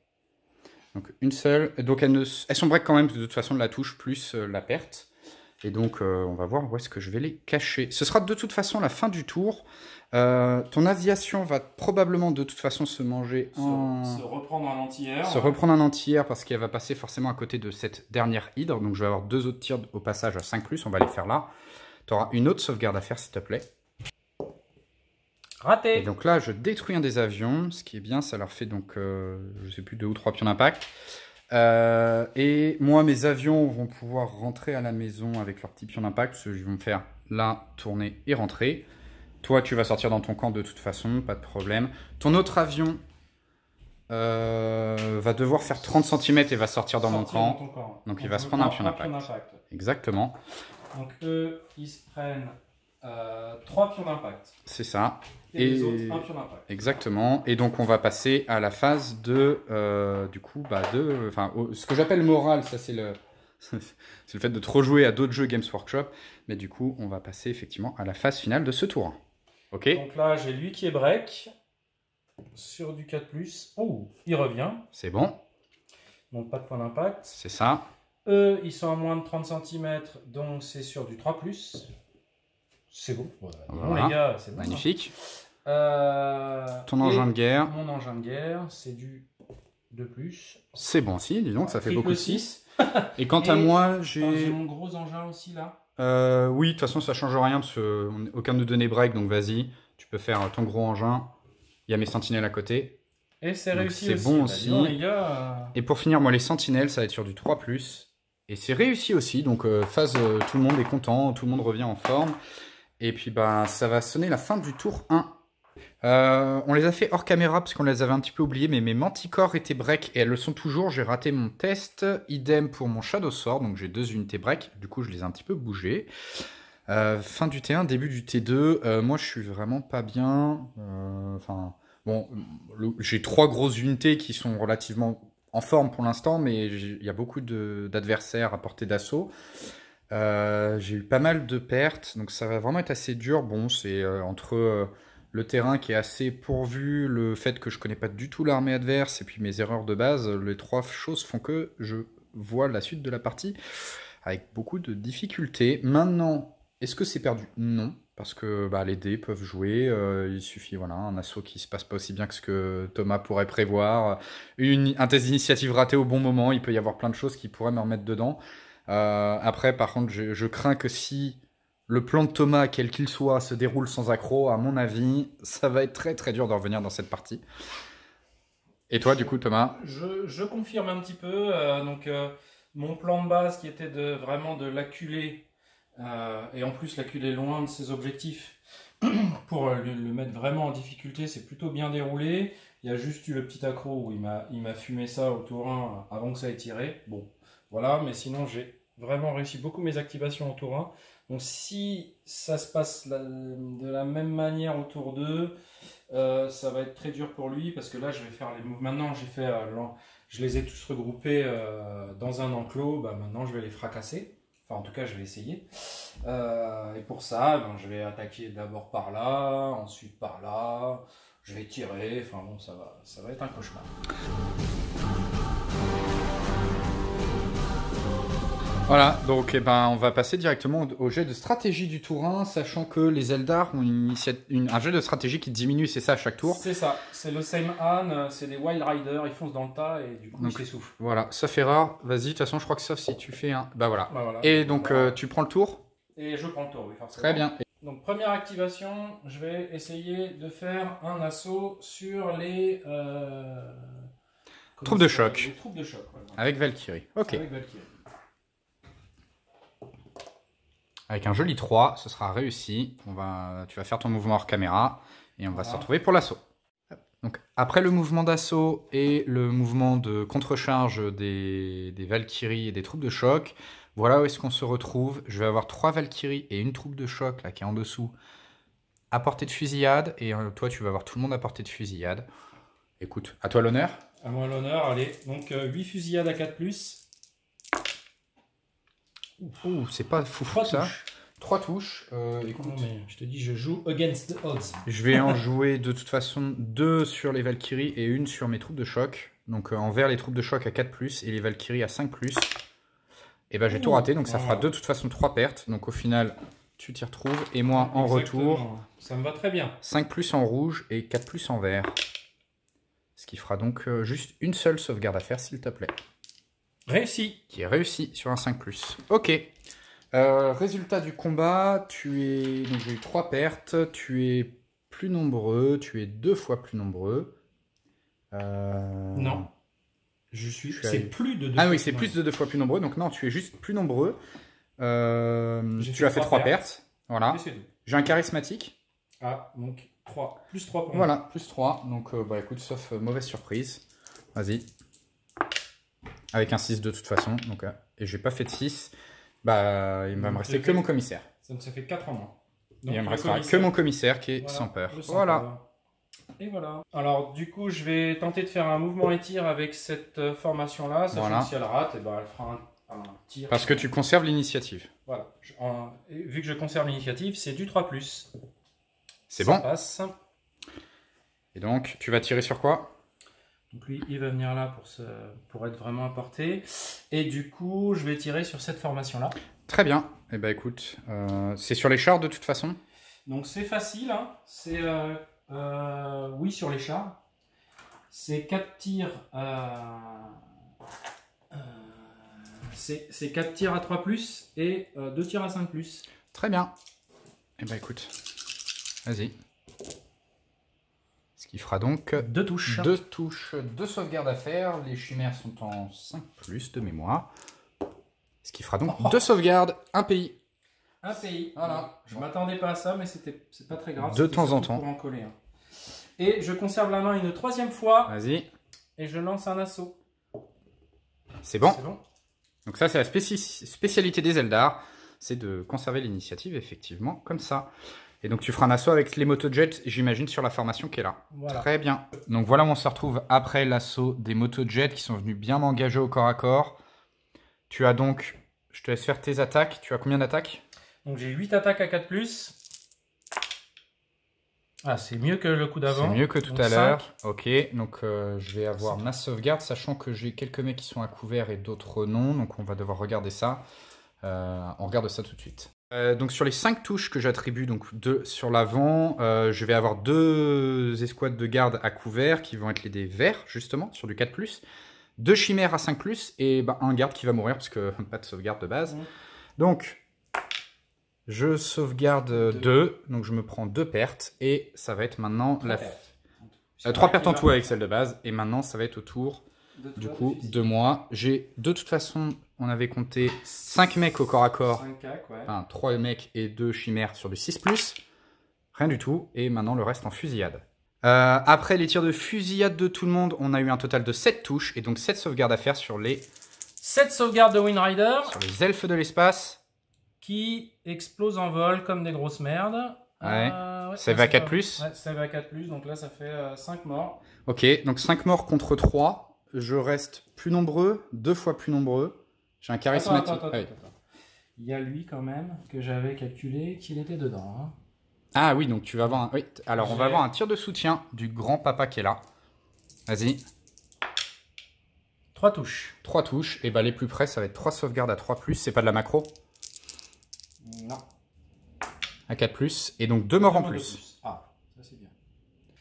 Donc une seule. Donc elles sont break quand même, de toute façon, de la touche plus la perte. Et donc on va voir où est-ce que je vais les cacher. Ce sera de toute façon la fin du tour. Ton aviation va probablement de toute façon se manger Se reprendre un anti-air. Se reprendre un anti-air parce qu'elle va passer forcément à côté de cette dernière hydre. Donc je vais avoir 2 autres tirs au passage à 5+, on va les faire là. Tu auras une autre sauvegarde à faire s'il te plaît. Raté. Et donc là, je détruis un des avions. Ce qui est bien, ça leur fait donc, je sais plus, 2 ou 3 pions d'impact. Et moi, mes avions vont pouvoir rentrer à la maison avec leurs petits pions d'impact. Ils vont me faire là, tourner et rentrer. Toi, tu vas sortir dans ton camp de toute façon, pas de problème. Ton autre avion va devoir faire 30 cm et va sortir dans mon camp. Donc il va se prendre un pion d'impact. Exactement. Donc eux, ils se prennent 3 pions d'impact. C'est ça. Et les autres, 1 pion d'impact. Exactement. Et donc on va passer à la phase de, ce que j'appelle moral, ça c'est le fait de trop jouer à d'autres jeux Games Workshop. Mais du coup, on va passer effectivement à la phase finale de ce tour. Ok. Donc là, j'ai lui qui est break. sur du 4+. Oh, il revient. C'est bon. Donc pas de point d'impact. C'est ça. Eux, ils sont à moins de 30 cm, donc c'est sur du 3+. C'est bon. Voilà. Bon, les gars, c'est bon. Magnifique. Ton engin de guerre. Mon engin de guerre, c'est du 2+. C'est bon aussi, dis donc, ça fait beaucoup de 6. 6. Et quant à moi, j'ai mon gros engin aussi là. Oui, de toute façon, ça change rien parce qu'aucun de nous donnait break, donc vas-y, tu peux faire ton gros engin. Il y a mes sentinelles à côté. Et c'est réussi aussi. C'est bon aussi. Donc, les gars, Et pour finir, moi, les sentinelles, ça va être sur du 3+. Et c'est réussi aussi, donc phase, tout le monde est content, tout le monde revient en forme. Et puis, bah, ça va sonner la fin du tour 1. On les a fait hors caméra parce qu'on les avait un petit peu oubliés, mais mes manticores étaient break et elles le sont toujours. J'ai raté mon test, idem pour mon Shadow Sword, donc j'ai 2 unités break, du coup je les ai un petit peu bougées. Fin du T1, début du T2, moi je suis vraiment pas bien. Bon, j'ai 3 grosses unités qui sont relativement en forme pour l'instant, mais il y a beaucoup d'adversaires à portée d'assaut. J'ai eu pas mal de pertes, donc ça va vraiment être assez dur. Bon, c'est entre le terrain qui est assez pourvu, le fait que je connais pas du tout l'armée adverse, et puis mes erreurs de base, les 3 choses font que je vois la suite de la partie avec beaucoup de difficultés. Maintenant, est-ce que c'est perdu? Non, parce que les dés peuvent jouer, il suffit, voilà, un assaut qui se passe pas aussi bien que ce que Thomas pourrait prévoir, un test d'initiative raté au bon moment, il peut y avoir plein de choses qui pourraient me remettre dedans. Après, par contre, je crains que si le plan de Thomas, quel qu'il soit, se déroule sans accroc, à mon avis, ça va être très très dur de revenir dans cette partie. Et toi, du coup, Thomas? Je confirme un petit peu. Mon plan de base qui était vraiment de l'acculer, et en plus l'acculer loin de ses objectifs, pour le mettre vraiment en difficulté, c'est plutôt bien déroulé. Il y a juste eu le petit accro où il m'a fumé ça au tour 1 avant que ça ait tiré. Bon, voilà, mais sinon j'ai vraiment réussi beaucoup mes activations au tour 1. Donc si ça se passe de la même manière au tour 2, ça va être très dur pour lui, parce que là je vais faire les moves. Maintenant je les ai tous regroupés dans un enclos, maintenant je vais les fracasser. Enfin en tout cas je vais essayer. Et pour ça, je vais attaquer d'abord par là, ensuite par là, je vais tirer, enfin bon ça va être un cauchemar. Voilà, donc on va passer directement au jet de stratégie du tour 1, sachant que les Eldar ont un jet de stratégie qui diminue, c'est ça, à chaque tour. C'est ça, c'est le same Han, c'est des Wild Riders, ils foncent dans le tas et du coup donc, ils s'essoufflent. Voilà, ça fait rare, vas-y, de toute façon je crois que sauf si tu fais un... voilà. Et donc tu prends le tour? Et je prends le tour, oui, forcément. Très bien. Donc première activation, je vais essayer de faire un assaut sur les... troupes de choc. Les troupes de choc, voilà. Avec Valkyrie, ok. Avec Valkyrie. Avec un joli 3, ce sera réussi. Tu vas faire ton mouvement hors caméra et on va se retrouver pour l'assaut. Donc, après le mouvement d'assaut et le mouvement de contre-charge des Valkyries et des troupes de choc, voilà où est-ce qu'on se retrouve. Je vais avoir 3 Valkyries et une troupe de choc là, qui est en dessous à portée de fusillade. Et toi, tu vas avoir tout le monde à portée de fusillade. Écoute, à toi l'honneur. À moi l'honneur, allez. Donc 8 fusillades à 4+. Ouh, c'est pas fou ça. 3 touches. Écoute, non, mais je te dis, je joue against the odds. Je vais en jouer de toute façon 2 sur les Valkyries et une sur mes troupes de choc. Donc envers les troupes de choc à 4+, et les Valkyries à 5+. Et j'ai tout raté, donc ça fera de toute façon 3 pertes. Donc au final, tu t'y retrouves. Et moi, en retour, ça me va très bien. 5+ en rouge et 4+ en vert. Ce qui fera donc juste une seule sauvegarde à faire, s'il te plaît. Réussi. Qui est réussi sur un 5+. Ok. Résultat du combat, donc j'ai eu 3 pertes, tu es plus nombreux, tu es 2 fois plus nombreux. Non. C'est plus de 2 Ah oui, c'est plus de 2 fois plus nombreux, donc non, tu es juste plus nombreux. Tu as fait 3 pertes. Voilà. J'ai un charismatique. Ah, donc 3. Plus 3 pour moi. Voilà, plus 3. Donc écoute, sauf mauvaise surprise. Vas-y. Avec un 6 de toute façon. Donc, et j'ai pas fait de 6. Il va me rester que mon commissaire. Ça me fait 4 en moins. Donc, il me restera que mon commissaire qui est sans peur. Voilà. Et voilà. Alors du coup, je vais tenter de faire un mouvement et tir avec cette formation-là. Sachant que si elle rate, elle fera un tir. Parce que tu conserves l'initiative. Voilà. Vu que je conserve l'initiative, c'est du 3+. C'est bon. Ça passe. Et donc, tu vas tirer sur quoi? Donc lui, il va venir là pour être vraiment à portée. Et du coup, je vais tirer sur cette formation-là. Très bien. Eh ben écoute, c'est sur les chars de toute façon? Donc c'est facile, hein. C'est oui sur les chars. C'est 4 tirs. C'est 4 tirs à 3+, et 2 tirs à 5+. Très bien. Eh ben écoute, vas-y. Ce qui fera donc 2 touches. 2 touches de sauvegarde à faire. Les chimères sont en 5+ de mémoire. Ce qui fera donc 2 sauvegardes, un pays. Un pays. Voilà. Je m'attendais pas à ça, mais c'est pas très grave. De temps en temps. Pour en coller un. Et je conserve la main une 3e fois. Vas-y. Et je lance un assaut. C'est bon. C'est bon. Donc ça, c'est la spécialité des Eldar. C'est de conserver l'initiative, effectivement, comme ça. Et donc tu feras un assaut avec les motojets, j'imagine, sur la formation qui est là. Voilà. Très bien. Donc voilà où on se retrouve après l'assaut des motojets qui sont venus bien m'engager au corps à corps. Tu as donc... Je te laisse faire tes attaques. Tu as combien d'attaques? Donc j'ai 8 attaques à 4+. Ah, c'est mieux que le coup d'avant. C'est mieux que tout donc à l'heure. 5. Ok, donc je vais avoir ma sauvegarde, sachant que j'ai quelques mecs qui sont à couvert et d'autres non. Donc on va devoir regarder ça. On regarde ça tout de suite. Donc sur les 5 touches que j'attribue, donc 2 sur l'avant, je vais avoir 2 escouades de garde à couvert qui vont être les dés verts, justement, sur du 4+. 2 chimères à 5+, et bah, un garde qui va mourir, parce que pas de sauvegarde de base. Donc, je sauvegarde 2, donc je me prends 2 pertes, et ça va être maintenant 3 pertes en tout avec celle de base, et maintenant ça va être au tour, du coup, de moi. J'ai, de toute façon, on avait compté 5 mecs au corps à corps, 5 cacs, ouais. enfin 3 mecs et 2 chimères sur du 6+, rien du tout, et maintenant le reste en fusillade. Après les tirs de fusillade de tout le monde, on a eu un total de 7 touches, et donc 7 sauvegardes à faire sur les... 7 sauvegardes de Windrider. Sur les elfes de l'espace. Qui explosent en vol comme des grosses merdes. Ouais. Save à 4+. Ouais, save à 4+, donc là ça fait 5 morts. Ok, donc 5 morts contre 3. Je reste plus nombreux, 2 fois plus nombreux. J'ai un charismatique. Attends. Il y a lui quand même, que j'avais calculé qu'il était dedans. Hein. Ah oui, donc tu vas avoir un... Oui, alors on va avoir un tir de soutien du grand papa qui est là. Vas-y. 3 touches. 3 touches, et bah les plus près ça va être 3 sauvegardes à 3+, c'est pas de la macro? Non. À 4+, et donc 2 morts en plus. Ah, ça c'est bien.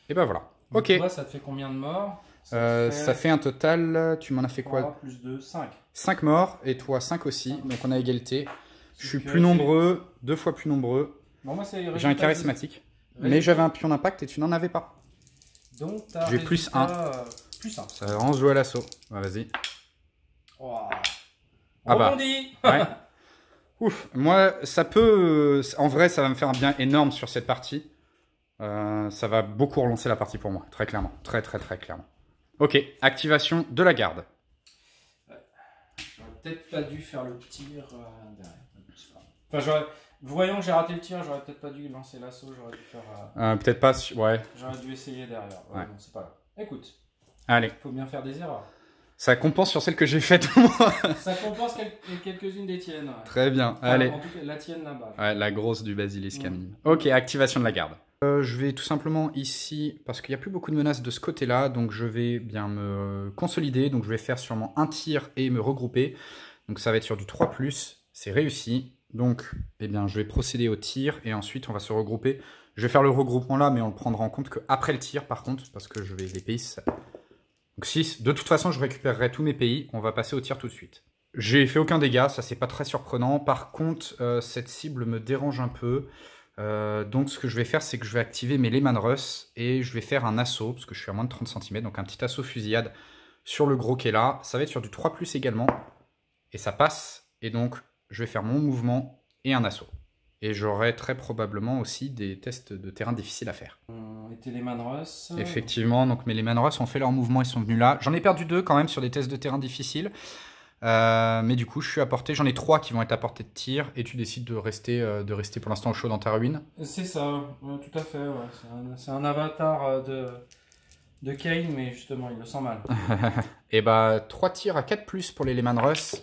Et bah voilà. Donc, ok. toi, ça te fait combien de morts? Ça fait un total, tu m'en as fait 3 quoi? plus 2, 5. 5 morts, et toi 5 aussi, donc on a égalité. Je suis Donc, plus nombreux, 2 fois plus nombreux. Bon, moi, c'est J'ai un charismatique. Mais j'avais un pion d'impact et tu n'en avais pas. Donc, j'ai plus 1. Plus 1. Ça va vraiment se jouer à l'assaut. Ouais, vas-y. Oh. Ah bah. Rebondis. Ouais. Ouf. Moi, ça peut... En vrai, ça va me faire un bien énorme sur cette partie. Ça va beaucoup relancer la partie pour moi. Très clairement. Très clairement. Ok. Activation de la garde. Ouais. J'aurais peut-être pas dû faire le tir derrière. Enfin, voyons que j'ai raté le tir, j'aurais peut-être pas dû lancer l'assaut, j'aurais dû faire... Peut-être pas... Ouais. J'aurais dû essayer derrière. Ouais. Bon, c'est pas grave. Écoute. Allez. Faut bien faire des erreurs. Ça compense sur celle que j'ai faite moi. Ça compense quelques-unes des tiennes. Ouais. Très bien. Enfin, allez. En tout cas, la tienne là-bas. Ouais, la grosse du basilisque à minimum. Ok, activation de la garde. Je vais tout simplement ici, parce qu'il n'y a plus beaucoup de menaces de ce côté-là, donc je vais bien me consolider. Donc je vais faire sûrement un tir et me regrouper. Donc ça va être sur du 3+, c'est réussi. Donc eh bien, je vais procéder au tir et ensuite on va se regrouper. Je vais faire le regroupement là, mais on le prendra en compte qu'après le tir par contre, parce que je vais les pays... Donc 6, de toute façon je récupérerai tous mes pays, on va passer au tir tout de suite. J'ai fait aucun dégât, ça c'est pas très surprenant. Par contre, cette cible me dérange un peu. Donc ce que je vais faire, c'est que je vais activer mes Lehman Russ et je vais faire un assaut, parce que je suis à moins de 30 cm, donc un petit assaut fusillade sur le gros qui est là. Ça va être sur du 3+ également, et ça passe. Et donc je vais faire mon mouvement et un assaut. Et j'aurai très probablement aussi des tests de terrain difficiles à faire. Et les Lehman Russ. Effectivement, donc mes Lehman Russ ont fait leur mouvement, ils sont venus là. J'en ai perdu 2 quand même sur des tests de terrain difficiles. Mais du coup, je suis à portée. J'en ai 3 qui vont être à portée de tir. Et tu décides de rester pour l'instant au chaud dans ta ruine. C'est ça, ouais, tout à fait. Ouais. C'est un avatar de Kane, mais justement, il le sent mal. Et bah, 3 tirs à 4+ pour les Lehman Russ.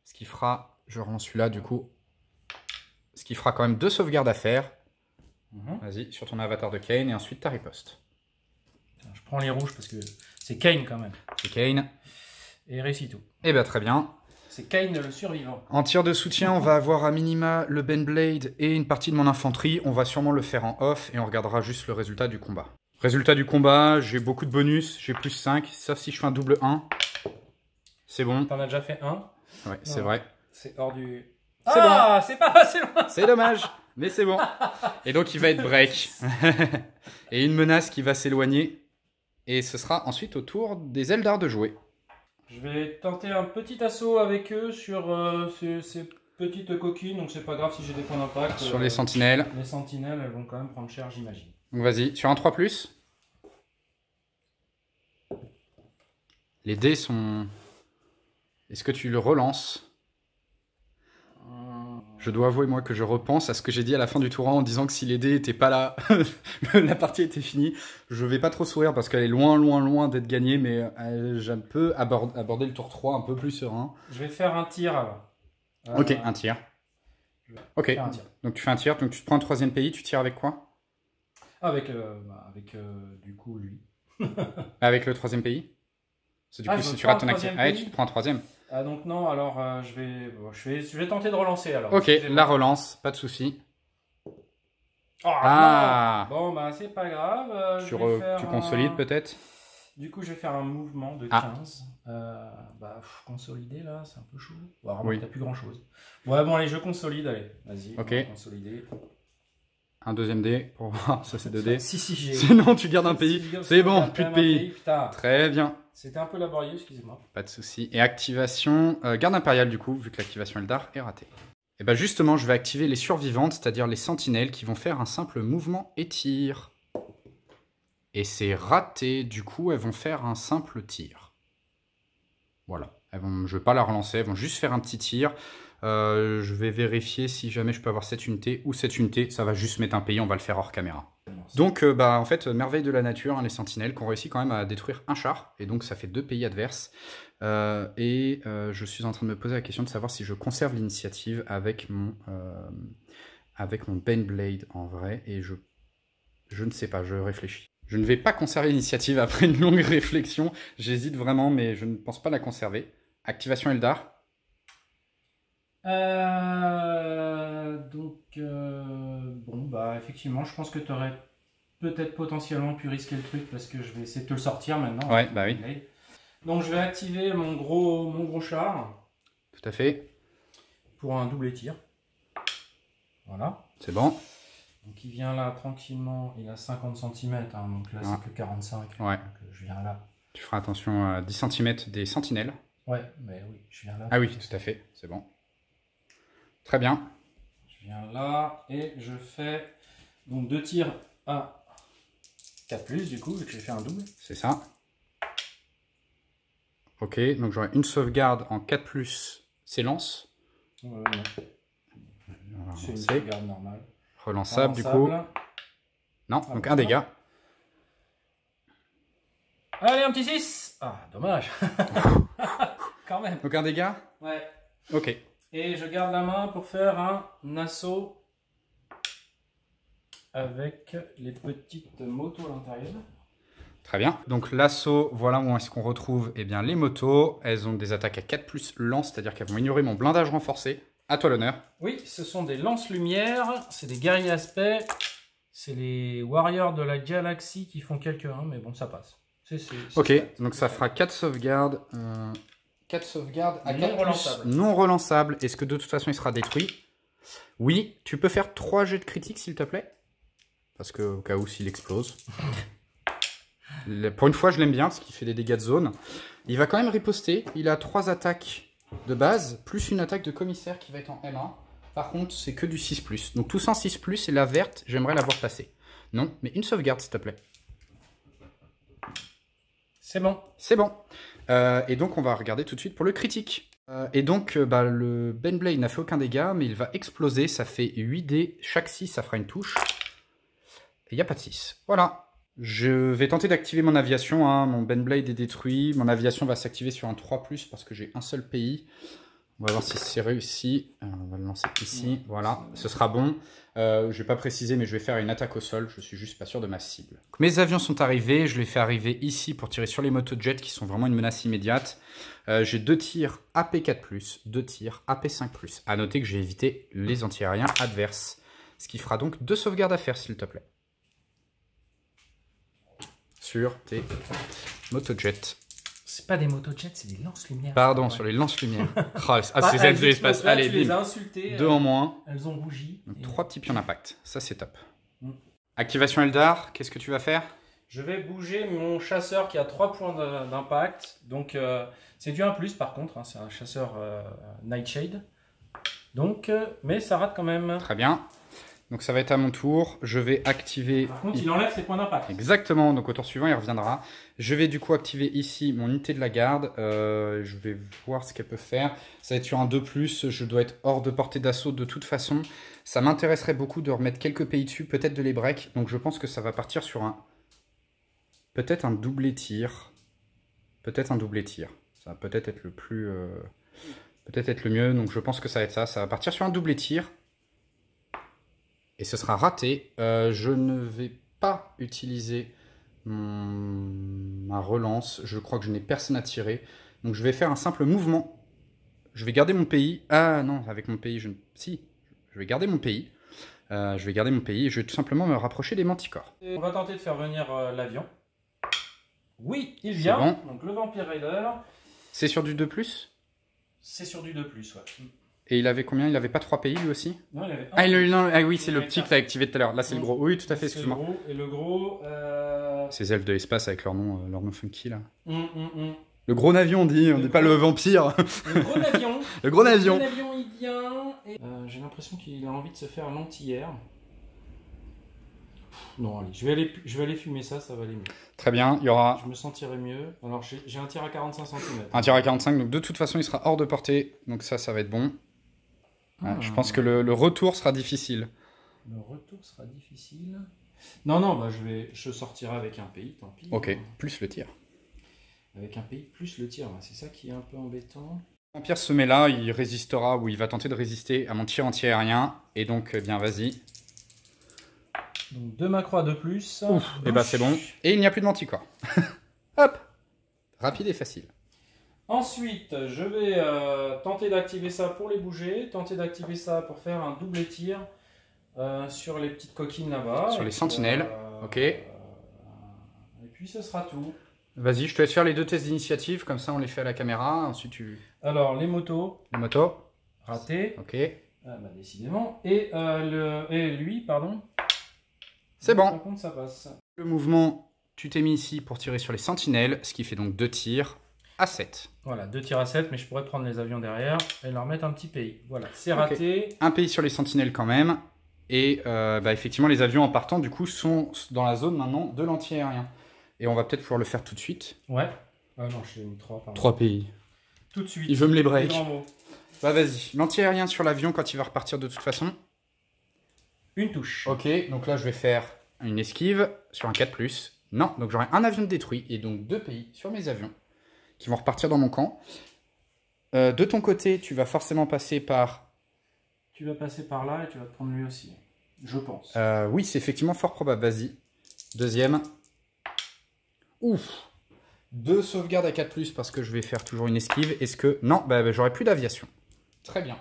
Ce qui fera, je relance celui-là du coup. Ce qui fera quand même 2 sauvegardes à faire. Vas-y, sur ton avatar de Kane. Et ensuite ta riposte. Je prends les rouges parce que c'est Kane quand même. C'est Kane. Et récit tout. Eh ben très bien. C'est Kane le survivant. En tir de soutien, on va avoir à minima le Benblade et une partie de mon infanterie. On va sûrement le faire en off et on regardera juste le résultat du combat. Résultat du combat, j'ai beaucoup de bonus, j'ai plus 5, sauf si je fais un double 1. C'est bon. T'en as déjà fait un. Ouais, c'est vrai. C'est hors du... C'est ah, bon. C'est pas passé loin. C'est dommage, mais c'est bon. Et donc il va être break. Et une menace qui va s'éloigner. Et ce sera ensuite au tour des Eldar de jouer. Je vais tenter un petit assaut avec eux sur ces petites coquines, donc c'est pas grave si j'ai des points d'impact. Sur les sentinelles. Les sentinelles, elles vont quand même prendre cher, j'imagine. Donc vas-y, sur un 3+. Les dés sont... Est-ce que tu le relances? Je dois avouer, moi, que je repense à ce que j'ai dit à la fin du tour 1 en disant que si les dés n'étaient pas là, la partie était finie. Je vais pas trop sourire parce qu'elle est loin, loin, loin d'être gagnée, mais je peux aborder le tour 3 un peu plus serein. Je vais faire un tir alors. Ok, un tir. Ok, un tir. Donc tu fais un tir, donc tu te prends un troisième pays, tu tires avec quoi? Avec du coup lui. Avec le troisième pays? Du coup, si tu rates ton action, tu te prends un troisième. Ah donc non, alors je vais tenter de relancer alors. Ok, la relance, pas de souci. Oh, ah non. Bon bah c'est pas grave. Tu consolides peut-être? Du coup je vais faire un mouvement de 15. Consolider là, c'est un peu chaud. Bon, oui. T'as plus grand chose. Ouais bon allez, je consolide, allez, vas-y. Ok. Consolider. Un deuxième dé pour voir, ça c'est 2 dés. Si j'ai. Sinon tu gardes un pays. C'est bon, plus de pays. Très bien. C'était un peu laborieux, excusez-moi. Pas de souci. Et activation, garde impériale du coup, vu que l'activation Eldar est ratée. Et bien justement, je vais activer les survivantes, c'est-à-dire les sentinelles qui vont faire un simple mouvement et tir. Et c'est raté, du coup elles vont faire un simple tir. Voilà. Je ne vais pas la relancer, elles vont juste faire un petit tir. Je vais vérifier si jamais je peux avoir cette unité ou cette unité. Ça va juste mettre un pays, on va le faire hors caméra. Donc en fait, merveille de la nature, hein, les sentinelles qui ont réussi quand même à détruire un char. Et donc ça fait 2 pays adverses. Je suis en train de me poser la question de savoir si je conserve l'initiative avec mon Benblade en vrai. Et je ne sais pas, je réfléchis. Je ne vais pas conserver l'initiative après une longue réflexion. J'hésite vraiment, mais je ne pense pas la conserver. Activation Eldar. Effectivement, je pense que tu aurais peut-être potentiellement pu risquer le truc parce que je vais essayer de te le sortir maintenant. Ouais, bah oui. Donc je vais activer mon gros char. Tout à fait. Pour un double tir. Voilà. C'est bon. Donc il vient là tranquillement, il a 50 cm, hein, donc là c'est que 45. Ouais. Donc je viens là. Tu feras attention à 10 cm des sentinelles. Ouais, mais oui, je viens là. Ah oui, tout à fait, c'est bon. Très bien. Je viens là et je fais donc 2 tirs à 4+, du coup, vu que j'ai fait un double. C'est ça. Ok, donc j'aurai une sauvegarde en 4+, c'est lance. C'est une sauvegarde normale. Relançable, du coup. Non, donc un dégât. Allez, un petit 6. Ah, dommage. Quand même. Donc un dégât. Ouais. Ok. Et je garde la main pour faire un assaut avec les petites motos à l'intérieur. Très bien. Donc l'assaut, voilà où est-ce qu'on retrouve les motos. Elles ont des attaques à 4+ lance, c'est-à-dire qu'elles vont ignorer mon blindage renforcé. À toi l'honneur. Oui, ce sont des lance-lumière, c'est des guerriers aspect, c'est les warriors de la galaxie qui font quelques 1, mais bon, ça passe. Ok, donc ça fera 4 sauvegardes. 4 sauvegardes à 4+ non relançables. Est-ce que de toute façon il sera détruit? Oui, tu peux faire 3 jets de critique s'il te plaît. Parce que au cas où s'il explose. Pour une fois je l'aime bien parce qu'il fait des dégâts de zone. Il va quand même riposter. Il a 3 attaques de base, plus une attaque de commissaire qui va être en M1. Par contre c'est que du 6+. Donc tout ça en 6+, et la verte, j'aimerais la voir passer. Non, mais une sauvegarde s'il te plaît. C'est bon. C'est bon. Et donc on va regarder tout de suite pour le critique. Le Benblade n'a fait aucun dégât, mais il va exploser. Ça fait 8 dés. Chaque 6, ça fera une touche. Et il n'y a pas de 6. Voilà. Je vais tenter d'activer mon aviation. Hein. Mon Benblade est détruit. Mon aviation va s'activer sur un 3+, parce que j'ai un seul pays. On va voir si c'est réussi. Alors, on va le lancer ici. Voilà, ce sera bon. Je ne vais pas préciser, mais je vais faire une attaque au sol. Je suis juste pas sûr de ma cible. Mes avions sont arrivés. Je les fais arriver ici pour tirer sur les motojets qui sont vraiment une menace immédiate. J'ai 2 tirs AP4+, 2 tirs AP5+. À noter que j'ai évité les anti-aériens adverses. Ce qui fera donc 2 sauvegardes à faire, s'il te plaît. Sur tes motojets. C'est pas des motojets, c'est des lance-lumières. Pardon, sur les lance-lumières. Ces elfes de l'espace. Allez, tu les as bim. insultées. 2 en moins. Elles ont rougi. Donc, 3 petits pions d'impact. Ça, c'est top. Mm. Activation Eldar, qu'est-ce que tu vas faire? Je vais bouger mon chasseur qui a 3 points d'impact. Donc, c'est du 1+, par contre. Hein, c'est un chasseur Nightshade. Donc, mais ça rate quand même. Très bien. Donc ça va être à mon tour. Je vais activer... Par contre, il enlève ses points d'impact. Exactement. Donc au tour suivant, il reviendra. Je vais du coup activer ici mon unité de la garde. Je vais voir ce qu'elle peut faire. Ça va être sur un 2+. Je dois être hors de portée d'assaut de toute façon. Ça m'intéresserait beaucoup de remettre quelques pays dessus. Peut-être de les break. Donc je pense que ça va partir sur un... Peut-être un doublé tir. Peut-être un doublé tir. Ça va peut-être être le plus... Peut-être être le mieux. Donc je pense que ça va être ça. Ça va partir sur un doublé tir. Et ce sera raté. Je ne vais pas utiliser ma relance. Je crois que je n'ai personne à tirer. Donc je vais faire un simple mouvement. Je vais garder mon pays. Ah non, avec mon pays, si. Je vais garder mon pays. Je vais garder mon pays. Je vais tout simplement me rapprocher des manticores. On va tenter de faire venir l'avion. Oui, il vient. Bon. Donc le Vampire Raider. C'est sur du 2+? C'est sur du 2+, ouais. Et il avait combien? Il avait pas 3 pays lui aussi? Non, il avait ah oui, c'est le petit que tu as activé tout à l'heure. Là, c'est le gros. Oui, tout à fait, excuse-moi. Et le gros... Ces elfes de l'espace avec leur nom funky, là. Le gros navion, on dit pas le vampire. Le gros navion. Le gros navion. Le navion, il vient. Et... j'ai l'impression qu'il a envie de se faire l'anti-air. Non, allez, je vais aller fumer ça, ça va aller mieux. Très bien, il y aura... Je me sentirai mieux. Alors, j'ai un tir à 45 cm. Un tir à 45, donc de toute façon, il sera hors de portée. Donc ça va être bon. Je pense que le retour sera difficile. Le retour sera difficile. Non, non, bah je sortirai avec un pays, tant pis. Ok, plus le tir. Avec un pays plus le tir, c'est ça qui est un peu embêtant. Vampire se met là, il résistera ou il va tenter de résister à mon tir anti-aérien. Et donc, eh bien, vas-y. Donc 2 macros de plus. Ouf, et bah c'est bon. Et il n'y a plus de manticore. Hop, rapide et facile. Ensuite, je vais tenter d'activer ça pour les bouger, tenter d'activer ça pour faire un double tir sur les petites coquines là-bas. Sur les sentinelles, ok. Et puis ce sera tout. Vas-y, je te laisse faire les 2 tests d'initiative, comme ça on les fait à la caméra. Ensuite tu... Alors, les motos. Les motos. Raté. Ok. Bah, décidément. Et lui, pardon. C'est bon. Par contre, ça passe. Le mouvement, tu t'es mis ici pour tirer sur les sentinelles, ce qui fait donc 2 tirs à 7. Voilà, 2 tirs à 7, mais je pourrais prendre les avions derrière et leur mettre un petit pays. Voilà, c'est raté. Okay. Un pays sur les sentinelles quand même. Et effectivement, les avions en partant, du coup, sont dans la zone maintenant de l'anti-aérien. Et on va peut-être pouvoir le faire tout de suite. Ouais. Ah non, j'ai mis 3, pardon. 3 pays. Tout de suite. Il veut me les break. Bah vas-y, l'anti-aérien sur l'avion quand il va repartir de toute façon. Une touche. Ok, donc là je vais faire une esquive sur un 4+. Non, donc j'aurai un avion de détruit et donc 2 pays sur mes avions qui vont repartir dans mon camp. De ton côté, tu vas forcément passer par... Tu vas passer par là et tu vas te prendre lui aussi, je pense. Oui, c'est effectivement fort probable. Vas-y. Deuxième. Ouf. 2 sauvegardes à 4+, parce que je vais faire toujours une esquive. Est-ce que... Non, j'aurai plus d'aviation. Très bien.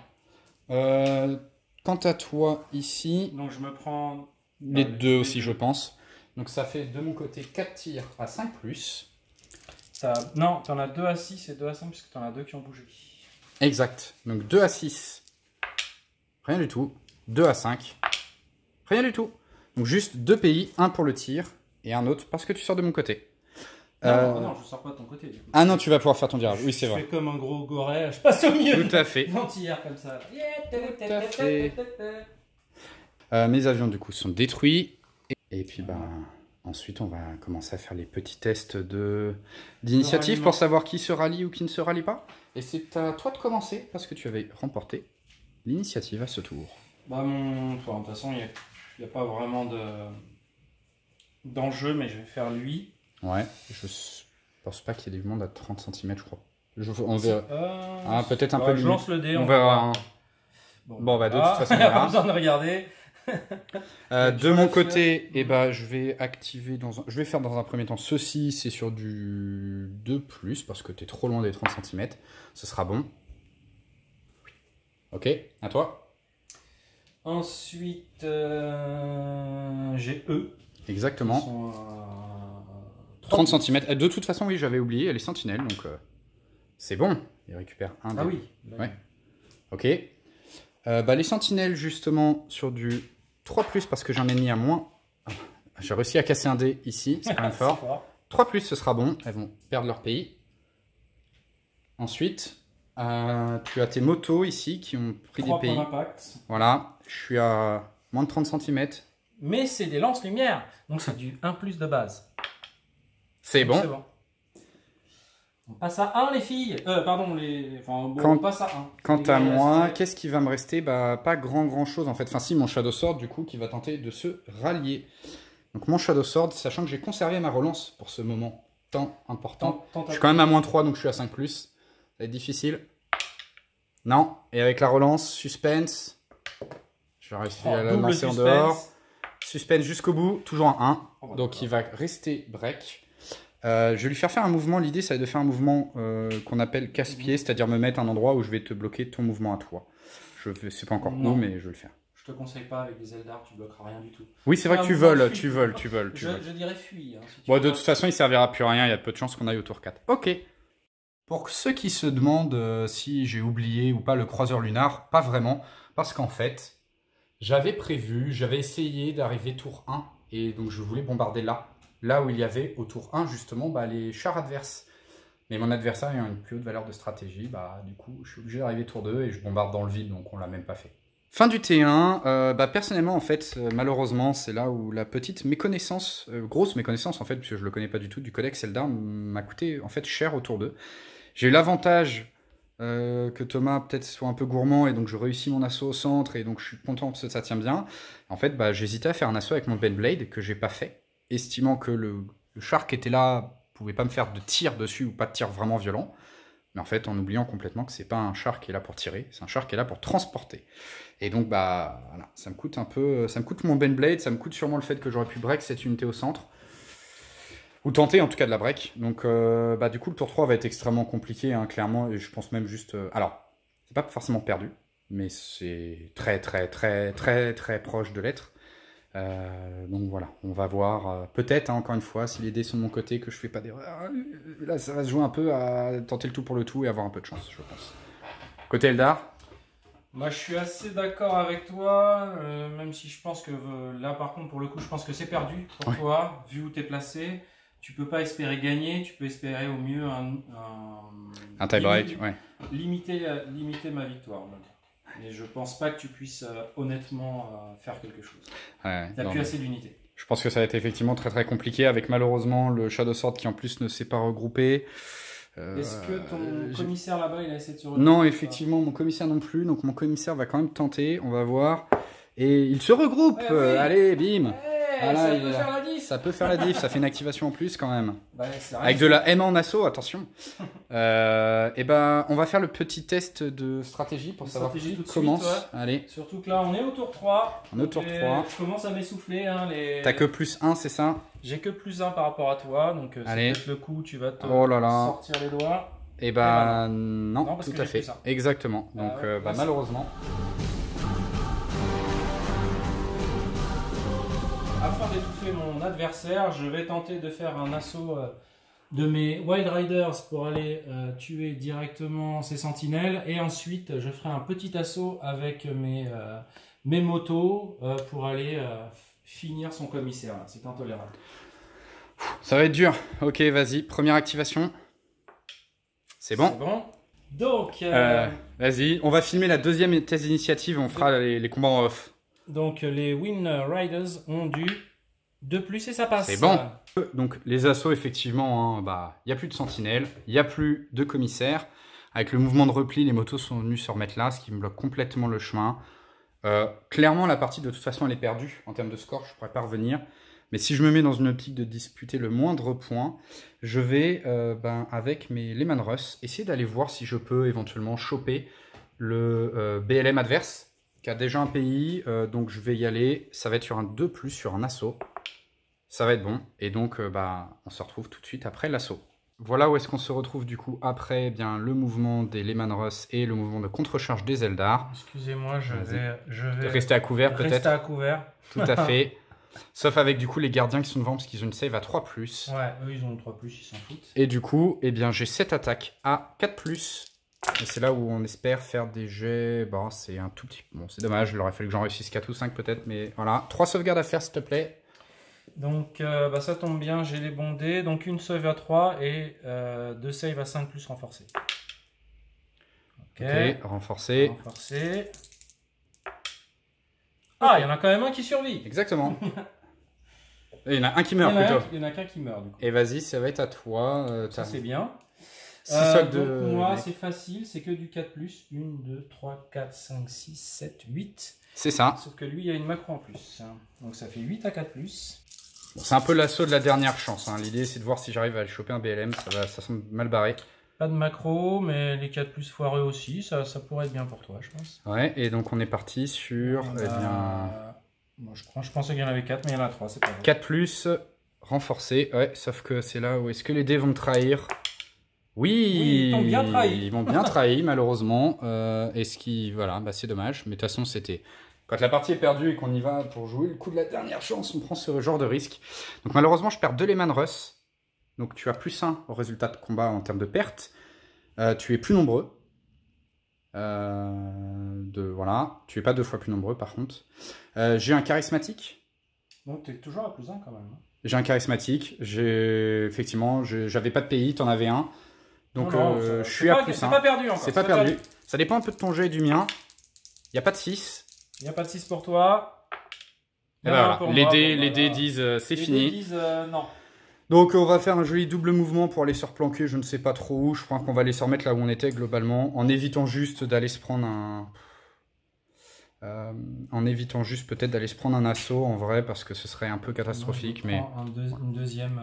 Quant à toi, ici... Donc je me prends... Les 2 aussi, je pense. Donc ça fait de mon côté 4 tirs à 5+. Non, tu en as 2 à 6 et 2 à 5, puisque tu en as 2 qui ont bougé. Exact. Donc 2 à 6. Rien du tout. 2 à 5. Rien du tout. Donc juste 2 pays, un pour le tir et un autre parce que tu sors de mon côté. Non, je sors pas de ton côté. Du coup. Ah non, tu vas pouvoir faire ton tirage. Oui, c'est vrai. Je fais comme un gros goret, je passe au milieu. Tout à fait. L'anti-air comme ça. Tout à fait. Mes avions du coup sont détruits. Et puis ensuite on va commencer à faire les petits tests d'initiative pour savoir qui se rallie ou qui ne se rallie pas. Et c'est à toi de commencer parce que tu avais remporté l'initiative à ce tour. De toute façon, il n'y a pas vraiment d'enjeu, mais je vais faire lui. Ouais, je pense pas qu'il y ait du monde à 30 cm, je crois On verra. Peut-être un peu je lance le dé. On verra. Bon, bah de toute façon, il n'y a pas besoin de regarder. De mon côté, je vais activer je vais faire dans un premier temps ceci, c'est sur du 2+, parce que tu es trop loin des 30 cm. Ce sera bon. Ok, à toi. Ensuite, j'ai E. Exactement. Sont, 30 cm. De toute façon, oui, j'avais oublié, elle est sentinelle, donc c'est bon. Il récupère un. Ah oui. Ouais. Ok. Les sentinelles, justement, sur du 3+, parce que j'ai un ennemi à moins. J'ai réussi à casser un dé ici, c'est quand même fort. 3+, ce sera bon. Elles vont perdre leur pays. Ensuite, tu as tes motos ici qui ont pris des pays. Voilà, je suis à moins de 30 cm. Mais c'est des lance-lumière, donc c'est du 1+ de base. C'est bon. On passe à 1 les filles. On passe à 1. Quant à moi, qu'est-ce qui va me rester? Pas grand chose en fait. Enfin si, mon Shadow Sword du coup qui va tenter de se rallier. Donc mon Shadow Sword, sachant que j'ai conservé ma relance pour ce moment tant important. Je suis quand même à -3 donc je suis à 5+. Ça va être difficile. Non. Et avec la relance, suspense. Je vais réussir à la lancer en dehors. Suspense jusqu'au bout, toujours un 1. Donc il va rester break. Je vais lui faire un mouvement. L'idée, ça va être de faire un mouvement qu'on appelle casse-pied, c'est-à-dire me mettre à un endroit où je vais te bloquer ton mouvement à toi. Je ne sais pas encore où, mais je vais le faire. Je te conseille pas avec des Eldar, tu bloqueras rien du tout. Oui, c'est vrai que tu voles. Je dirais fuis. De toute façon, il servira plus à rien. Il y a peu de chances qu'on aille au tour 4. Ok. Pour ceux qui se demandent si j'ai oublié ou pas le croiseur lunar, pas vraiment. Parce qu'en fait, j'avais essayé d'arriver tour 1. Et donc, je voulais bombarder là où il y avait au tour 1 justement les chars adverses. Mais mon adversaire ayant une plus haute valeur de stratégie, du coup je suis obligé d'arriver tour 2 et je bombarde dans le vide, donc on l'a même pas fait. Fin du T1, personnellement en fait, malheureusement c'est là où la petite méconnaissance, grosse méconnaissance en fait, puisque je le connais pas du tout, du codex Eldar m'a coûté en fait cher au tour 2. J'ai eu l'avantage que Thomas peut-être soit un peu gourmand et donc je réussis mon assaut au centre et donc je suis content parce que ça tient bien. En fait j'hésitais à faire un assaut avec mon Bendblade que j'ai pas fait, estimant que le char qui était là pouvait pas me faire de tir dessus ou pas de tir vraiment violent, mais en fait en oubliant complètement que c'est pas un char qui est là pour tirer, c'est un char qui est là pour transporter. Et donc voilà, ça me coûte un peu, ça me coûte mon Bendblade, ça me coûte sûrement le fait que j'aurais pu break cette unité au centre, ou tenter en tout cas de la break. Donc du coup le tour 3 va être extrêmement compliqué, hein, clairement, et je pense même juste, alors c'est pas forcément perdu, mais c'est très proche de l'être. Donc voilà, on va voir, peut-être encore une fois, si les dés sont de mon côté, que je fais pas d'erreur. Là ça va se jouer un peu à tenter le tout pour le tout et avoir un peu de chance, je pense. Côté Eldar, moi je suis assez d'accord avec toi, même si je pense que là par contre pour le coup je pense que c'est perdu pour toi, vu où tu es placé. Tu peux pas espérer gagner, tu peux espérer au mieux un tie-break, limiter ma victoire. Donc. Mais je pense pas que tu puisses honnêtement faire quelque chose. Ouais, t'as plus assez d'unités. Je pense que ça va être effectivement très compliqué avec malheureusement le Shadow Sword qui en plus ne s'est pas regroupé. Est-ce que ton commissaire là-bas il a essayé de se regrouper? Non, effectivement, mon commissaire non plus. Donc mon commissaire va quand même tenter, on va voir. Et il se regroupe. Allez, bim. Ça peut faire la diff, ça fait une activation en plus quand même. Avec de la M en assaut, attention. On va faire le petit test de stratégie pour savoir qui commence. Allez. Surtout que là on est au tour 3. On est au tour 3. Je commence à m'essouffler. T'as que +1, c'est ça? J'ai que +1 par rapport à toi, donc c'est peut-être le coup, tu vas te sortir les doigts. Non, tout à fait. Exactement. Donc malheureusement. Afin d'étouffer mon adversaire, je vais tenter de faire un assaut de mes Wild Riders pour aller tuer directement ces sentinelles. Et ensuite, je ferai un petit assaut avec mes motos pour aller finir son commissaire. C'est intolérable. Ça va être dur. Ok, vas-y. Première activation. C'est bon. C'est bon. Donc, vas-y. On va filmer la deuxième test d'initiative. On fera les combats en off. Donc les Wind Riders ont du 2+ et ça passe. C'est bon. Donc les assauts, effectivement, il n'y a plus de sentinelles, il n'y a plus de commissaires. Avec le mouvement de repli, les motos sont venues se remettre là, ce qui me bloque complètement le chemin. Clairement, la partie, de toute façon, elle est perdue. En termes de score, je ne pourrais pas revenir. Mais si je me mets dans une optique de disputer le moindre point, je vais, avec mes Lehman Russ, essayer d'aller voir si je peux éventuellement choper le BLM adverse, qui a déjà un pays. Donc je vais y aller. Ça va être sur un 2+, sur un assaut. Ça va être bon. Et donc, on se retrouve tout de suite après l'assaut. Voilà où est-ce qu'on se retrouve du coup après le mouvement des Lehman Russ et le mouvement de contre-charge des Eldar. Excusez-moi, je vais rester à couvert peut-être. Rester à couvert. Tout à fait. Sauf avec du coup les gardiens qui sont devant parce qu'ils ont une save à 3+. Ouais, eux ils ont 3+, ils s'en foutent. Et du coup, j'ai 7 attaques à 4+. Et c'est là où on espère faire des jets. Bon, c'est un tout petit peu. Bon, c'est dommage, il aurait fallu que j'en réussisse 4 ou 5 peut-être, mais voilà. 3 sauvegardes à faire s'il te plaît. Donc ça tombe bien, j'ai les bons dés. Donc une save à 3 et 2 saves à 5+ renforcés. Ok, renforcé. Renforcé. Ah, il y en a quand même un qui survit. Exactement. Il y en a un qui meurt plutôt. Il y en a qu'un qui meurt du coup. Et vas-y, ça va être à toi. Ça c'est bien. 6 socs donc de... moi c'est facile, c'est que du 4+. 1, 2, 3, 4, 5, 6, 7, 8. C'est ça. Sauf que lui il y a une macro en plus. Donc ça fait 8 à 4+. Bon, c'est un peu l'assaut de la dernière chance. Hein. L'idée c'est de voir si j'arrive à choper un BLM. Ça semble mal barré. Pas de macro, mais les 4+ foireux aussi. Ça pourrait être bien pour toi, je pense. Ouais, et donc on est parti sur... Moi, je pensais qu'il y en avait 4, mais il y en a 3, c'est pas grave. 4+, renforcé. Ouais, sauf que c'est là où est-ce que les dés vont me trahir. Oui, ils t'ont bien trahi. Ils m'ont bien trahi, malheureusement. Et ce qui... Voilà, c'est dommage. Mais de toute façon, c'était... Quand la partie est perdue et qu'on y va pour jouer le coup de la dernière chance, on prend ce genre de risque. Donc malheureusement, je perds 2 Lehman Russ. Donc tu as +1 au résultat de combat en termes de perte. Tu es plus nombreux. Voilà. Tu es pas 2 fois plus nombreux, par contre. J'ai un charismatique. Donc tu es toujours à +1 quand même. J'ai un charismatique. Effectivement, j'avais pas de pays, t'en avais un. Donc je suis à +1. C'est pas perdu encore. C'est pas perdu. Ça dépend un peu de ton jet et du mien. Il n'y a pas de 6. Il n'y a pas de 6 pour toi. Et voilà. Les dés disent c'est fini. Les dés disent non. Donc on va faire un joli double mouvement pour aller se replanquer, je ne sais pas trop où. Je crois qu'on va aller se remettre là où on était globalement, en évitant juste d'aller se prendre en évitant juste peut-être d'aller se prendre un assaut en vrai, parce que ce serait un peu catastrophique. Mais une deuxième...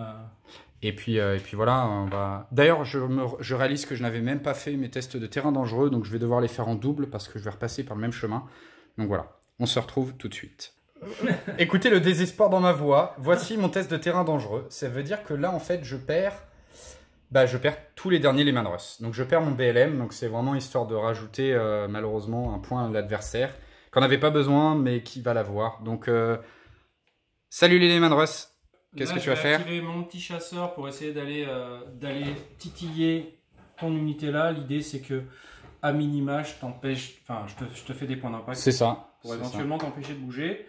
Et puis voilà, on va... D'ailleurs, je réalise que je n'avais même pas fait mes tests de terrain dangereux, donc je vais devoir les faire en double parce que je vais repasser par le même chemin. Donc voilà, on se retrouve tout de suite. Écoutez le désespoir dans ma voix. Voici mon test de terrain dangereux. Ça veut dire que là, en fait, je perds tous les derniers Lehman Russ. Donc je perds mon BLM, donc c'est vraiment histoire de rajouter malheureusement un point à l'adversaire qu'on n'avait pas besoin, mais qui va l'avoir. Donc salut les Lehman Russ. Qu'est-ce que tu vas faire? Je vais activer mon petit chasseur pour essayer d'aller titiller ton unité là. L'idée c'est que à minima je te fais des points d'impact. C'est ça. Pour éventuellement t'empêcher de bouger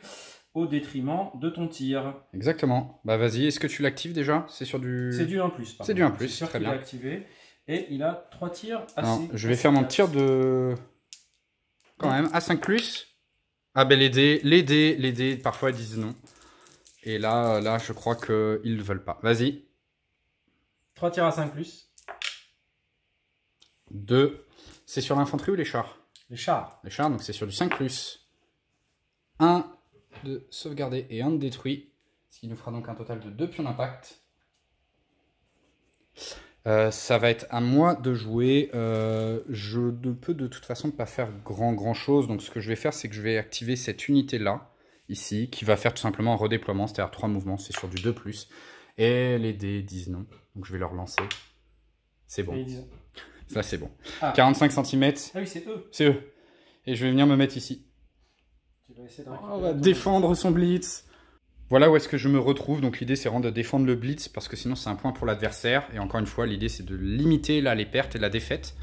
au détriment de ton tir. Exactement. Bah vas-y, est-ce que tu l'actives déjà? C'est sur du... C'est du 1+. C'est du 1+, très bien. Activé. Et il a 3 tirs assez... Non, je vais faire mon tir de... Quand même, à 5+. Ah ben les dés, parfois ils disent non. Et là je crois qu'ils ne veulent pas. Vas-y. 3 tirs à 5+. 2. C'est sur l'infanterie ou les chars? Les chars. Les chars, donc c'est sur du 5+. 1 de sauvegarder et 1 de détruit. Ce qui nous fera donc un total de 2 pions d'impact. Ça va être à moi de jouer. Je ne peux de toute façon pas faire grand chose. Donc ce que je vais faire, c'est que je vais activer cette unité-là, ici, qui va faire tout simplement un redéploiement, c'est-à-dire 3 mouvements, c'est sur du 2+. Et les dés disent non. Donc je vais leur lancer. C'est bon. Ça c'est bon. Ah. 45 cm. Ah oui, c'est eux. C'est eux. Et je vais venir me mettre ici. On va défendre son blitz. Voilà où est-ce que je me retrouve. Donc l'idée c'est vraiment de défendre le blitz parce que sinon c'est un point pour l'adversaire. Et encore une fois, l'idée c'est de limiter là les pertes et la défaite.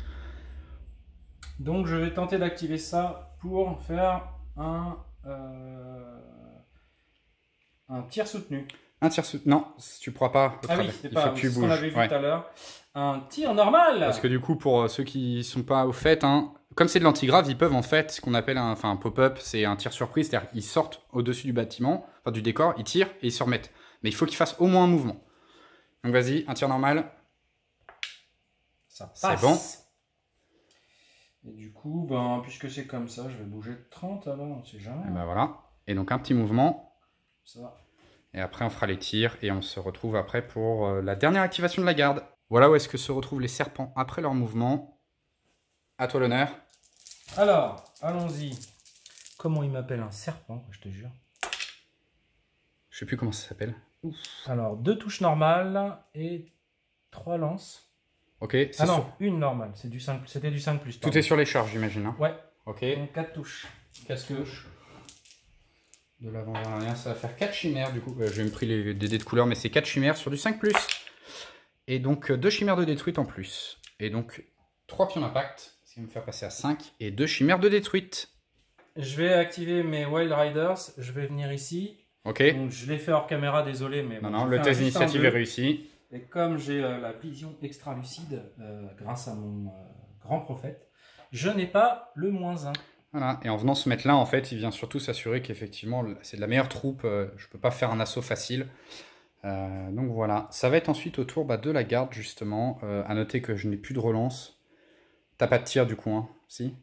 Donc je vais tenter d'activer ça pour faire un tir soutenu. Un tir soutenu. Non, tu pourras pas. Ah oui, c'est pas ce qu'on avait vu tout à l'heure. Un tir normal. Parce que du coup, pour ceux qui sont pas au fait, hein, comme c'est de l'antigrave, ils peuvent en fait ce qu'on appelle un pop-up, c'est un tir surprise, c'est-à-dire qu'ils sortent au-dessus du bâtiment, enfin du décor, ils tirent et ils se remettent. Mais il faut qu'ils fassent au moins un mouvement. Donc vas-y, un tir normal. Ça passe. C'est bon. Et du coup, puisque c'est comme ça, je vais bouger de 30 alors, on ne sait jamais. Et ben voilà. Et donc un petit mouvement. Ça. Et après, on fera les tirs et on se retrouve après pour la dernière activation de la garde. Voilà où est-ce que se retrouvent les serpents après leur mouvement. À toi l'honneur. Alors, allons-y. Comment il m'appelle un serpent, je te jure. Je sais plus comment ça s'appelle. Alors, 2 touches normales et 3 lances. Ok. Ah non, une normale. C'était du 5+. Tout est sur les charges, j'imagine. Hein. Ouais. Ok. Donc 4 touches. 4 touches. De l'avant vers l'arrière, ça va faire 4 chimères du coup. J'ai même pris des dés de couleur, mais c'est 4 chimères sur du 5+. Et donc 2 chimères de détruite en plus. Et donc 3 pions d'impact, ce qui va me faire passer à 5. Et 2 chimères de détruite. Je vais activer mes Wild Riders. Je vais venir ici. Ok. Donc, je l'ai fait hors caméra, désolé. Mais Non, bon, non, le test d'initiative est réussi. Et comme j'ai la vision extra lucide, grâce à mon grand prophète, je n'ai pas le -1. Voilà, et en venant se mettre là, en fait, il vient surtout s'assurer qu'effectivement, c'est de la meilleure troupe. Je ne peux pas faire un assaut facile. Donc voilà, ça va être ensuite au tour de la garde, justement. À noter que je n'ai plus de relance. T'as pas de tir, du coup, hein? Si?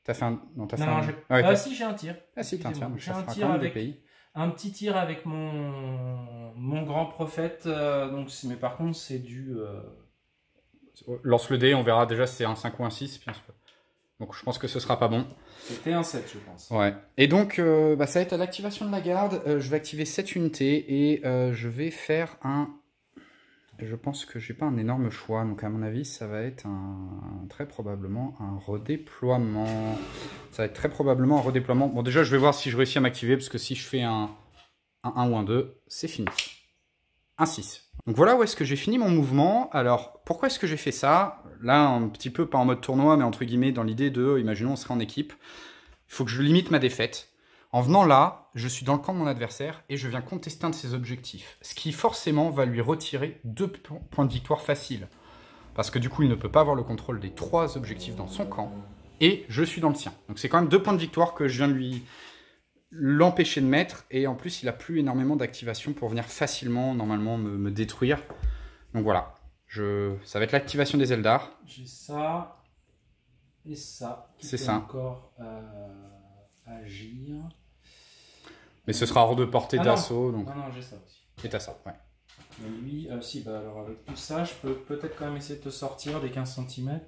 T'as fait un... Non, t'as fait un... Ah si, j'ai un tir. Ah si, t'as un tir. J'ai un tir avec... Un petit tir avec mon grand prophète. Mais par contre, c'est du... Lance le dé, on verra déjà si c'est un 5 ou un 6. Puis donc je pense que ce sera pas bon. C'était un 7, je pense. Ouais. Et donc, ça va être à l'activation de la garde. Je vais activer 7 unités et je vais faire un... Je pense que j'ai pas un énorme choix. Donc à mon avis, ça va être très probablement un redéploiement. Ça va être très probablement un redéploiement. Bon, déjà, je vais voir si je réussis à m'activer. Parce que si je fais un 1 ou un 2, c'est fini. Un 6. Donc voilà où est-ce que j'ai fini mon mouvement. Alors, pourquoi est-ce que j'ai fait ça? Là, un petit peu, pas en mode tournoi, mais entre guillemets, dans l'idée de, imaginons, on serait en équipe. Il faut que je limite ma défaite. En venant là, je suis dans le camp de mon adversaire et je viens contester un de ses objectifs. Ce qui, forcément, va lui retirer 2 points de victoire faciles. Parce que du coup, il ne peut pas avoir le contrôle des 3 objectifs dans son camp. Et je suis dans le sien. Donc c'est quand même 2 points de victoire que je viens de lui... l'empêcher de mettre, et en plus il a plus énormément d'activation pour venir facilement normalement me détruire. Donc voilà, ça va être l'activation des Eldar. J'ai ça et ça qui c'est peut ça encore agir, mais ce sera hors de portée d'assaut. Donc... non, j'ai ça aussi. Et t'as ça, ouais. Mais lui, si, alors avec tout ça, je peux peut-être quand même essayer de te sortir des 15 cm.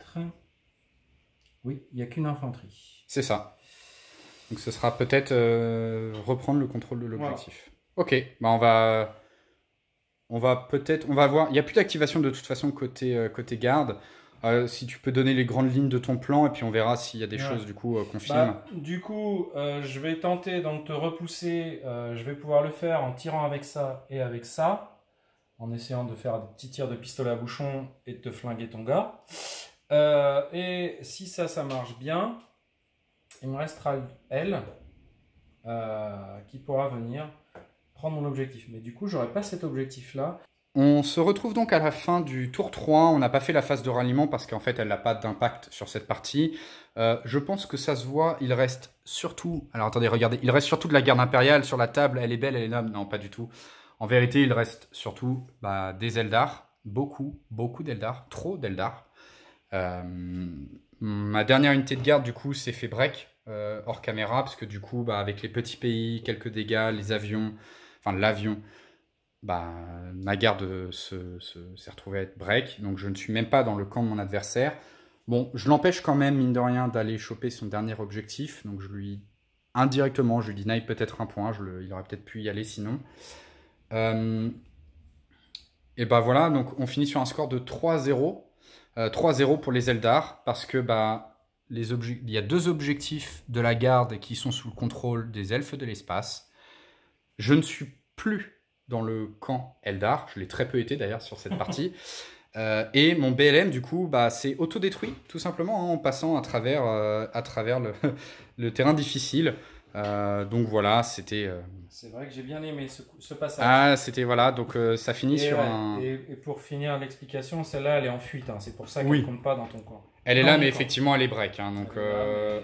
Oui, il n'y a qu'une infanterie. C'est ça. Donc ce sera peut-être reprendre le contrôle de l'objectif. Voilà. Ok, on va voir. Il n'y a plus d'activation de toute façon côté garde. Si tu peux donner les grandes lignes de ton plan et puis on verra s'il y a des choses du coup qu'on filme. Du coup, je vais tenter donc te repousser. Je vais pouvoir le faire en tirant avec ça et avec ça, en essayant de faire des petits tirs de pistolet à bouchon et de te flinguer ton gars. Et si ça marche bien, il me restera elle qui pourra venir prendre mon objectif. Mais du coup, j'aurai pas cet objectif-là. On se retrouve donc à la fin du tour 3. On n'a pas fait la phase de ralliement parce qu'en fait, elle n'a pas d'impact sur cette partie. Je pense que ça se voit. Il reste surtout... Alors attendez, regardez. Il reste surtout de la garde impériale sur la table. Elle est belle, elle est noble. Non, pas du tout. En vérité, il reste surtout des Eldar. Beaucoup d'Eldar. Trop d'Eldar. Ma dernière unité de garde, du coup, s'est fait break hors caméra. Parce que du coup, avec les petits pays, quelques dégâts, les avions... Enfin, l'avion... ma garde s'est retrouvée à être break, donc je ne suis même pas dans le camp de mon adversaire. Bon, je l'empêche quand même, mine de rien, d'aller choper son dernier objectif, donc indirectement, je lui deny peut-être un point, il aurait peut-être pu y aller sinon. Et voilà, donc on finit sur un score de 3-0. 3-0 pour les Eldar, parce que il y a 2 objectifs de la garde qui sont sous le contrôle des elfes de l'espace. Je ne suis plus dans le camp Eldar, je l'ai très peu été d'ailleurs sur cette partie, et mon BLM du coup c'est autodétruit tout simplement en passant à travers le terrain difficile, donc voilà, c'était... C'est vrai que j'ai bien aimé ce passage. Ah, c'était voilà, donc ça finit sur un... Et pour finir l'explication, celle-là elle est en fuite, hein. C'est pour ça qu'elle ne compte pas dans ton camp. Elle est là, mais effectivement elle est break, hein, donc,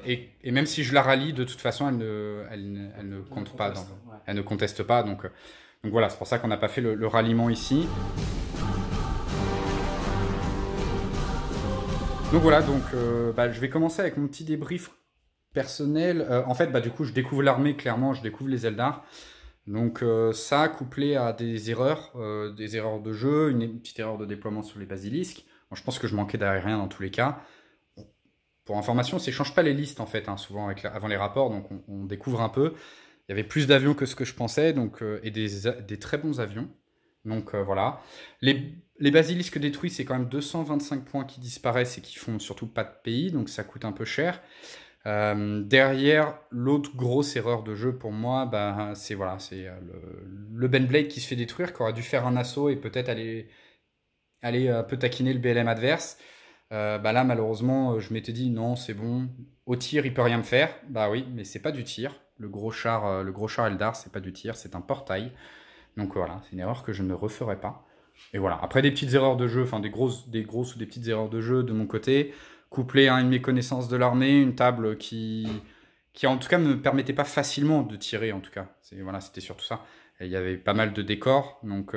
et même si je la rallie, de toute façon elle ne compte pas, elle ne conteste pas, donc voilà, c'est pour ça qu'on n'a pas fait le ralliement ici. Donc voilà, je vais commencer avec mon petit débrief personnel. En fait, du coup, je découvre l'armée, clairement, je découvre les Eldar. Donc ça, couplé à des erreurs de jeu, une petite erreur de déploiement sur les basilisques. Bon, je pense que je manquais d'aérien dans tous les cas. Pour information, c'est change pas les listes en fait, hein, souvent avant les rapports, donc on découvre un peu. Il y avait plus d'avions que ce que je pensais, donc, et des très bons avions. Donc voilà. Les basilisques détruits, c'est quand même 225 points qui disparaissent et qui font surtout pas de pays, donc ça coûte un peu cher. Derrière, l'autre grosse erreur de jeu pour moi, bah, c'est voilà, le Ben Blade qui se fait détruire, qui aurait dû faire un assaut et peut-être aller un peu taquiner le BLM adverse. Bah là, malheureusement, je m'étais dit non, c'est bon. Au tir, il peut rien me faire. Bah oui, mais c'est pas du tir. Le gros char Eldar, c'est pas du tir, c'est un portail. Donc voilà, c'est une erreur que je ne referai pas. Et voilà. Après des petites erreurs de jeu, enfin des grosses ou des petites erreurs de jeu de mon côté, couplé à une méconnaissance de l'armée, une table qui en tout cas me permettait pas facilement de tirer en tout cas. Voilà, c'était surtout ça. Et il y avait pas mal de décors, donc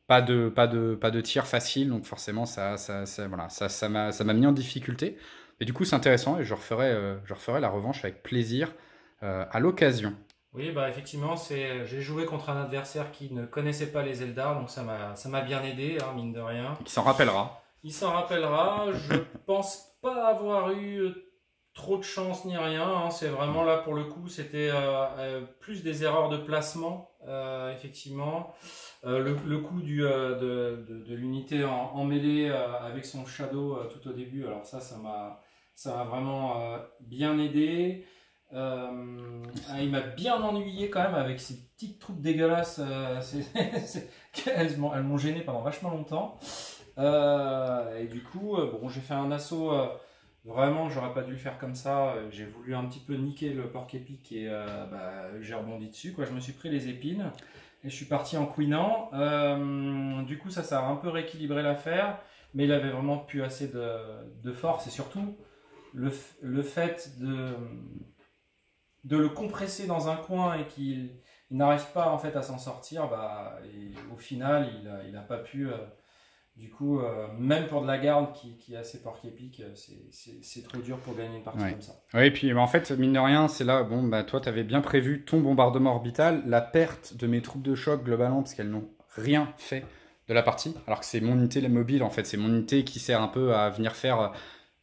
pas de tir facile, donc forcément voilà, ça m'a mis en difficulté. Et du coup c'est intéressant et je referai la revanche avec plaisir à l'occasion. Oui, bah effectivement, j'ai joué contre un adversaire qui ne connaissait pas les Eldar, donc ça m'a bien aidé, hein, mine de rien. Qui s'en rappellera. Il s'en rappellera. Je pense pas avoir eu trop de chance ni rien, hein. C'est vraiment là pour le coup, c'était plus des erreurs de placement, effectivement. Le coup de l'unité en mêlée avec son shadow tout au début, alors ça m'a vraiment bien aidé. Il m'a bien ennuyé quand même avec ces petites troupes dégueulasses. Elles m'ont gêné pendant vachement longtemps. Et du coup, bon, j'ai fait un assaut. Vraiment, j'aurais pas dû le faire comme ça. J'ai voulu un petit peu niquer le porc-épic et j'ai rebondi dessus, quoi. Je me suis pris les épines et je suis parti en couinant. Du coup, ça a un peu rééquilibré l'affaire, mais il avait vraiment plus assez de force et surtout le fait de le compresser dans un coin et qu'il n'arrive pas en fait à s'en sortir, et au final il n'a pas pu, du coup, même pour de la garde qui est assez porc-épic, c'est trop dur pour gagner une partie comme ça. Oui, et puis en fait, mine de rien, c'est là, bon, bah, toi tu avais bien prévu ton bombardement orbital, la perte de mes troupes de choc globalement, parce qu'elles n'ont rien fait de la partie, alors que c'est mon unité mobile, en fait, c'est mon unité qui sert un peu à venir faire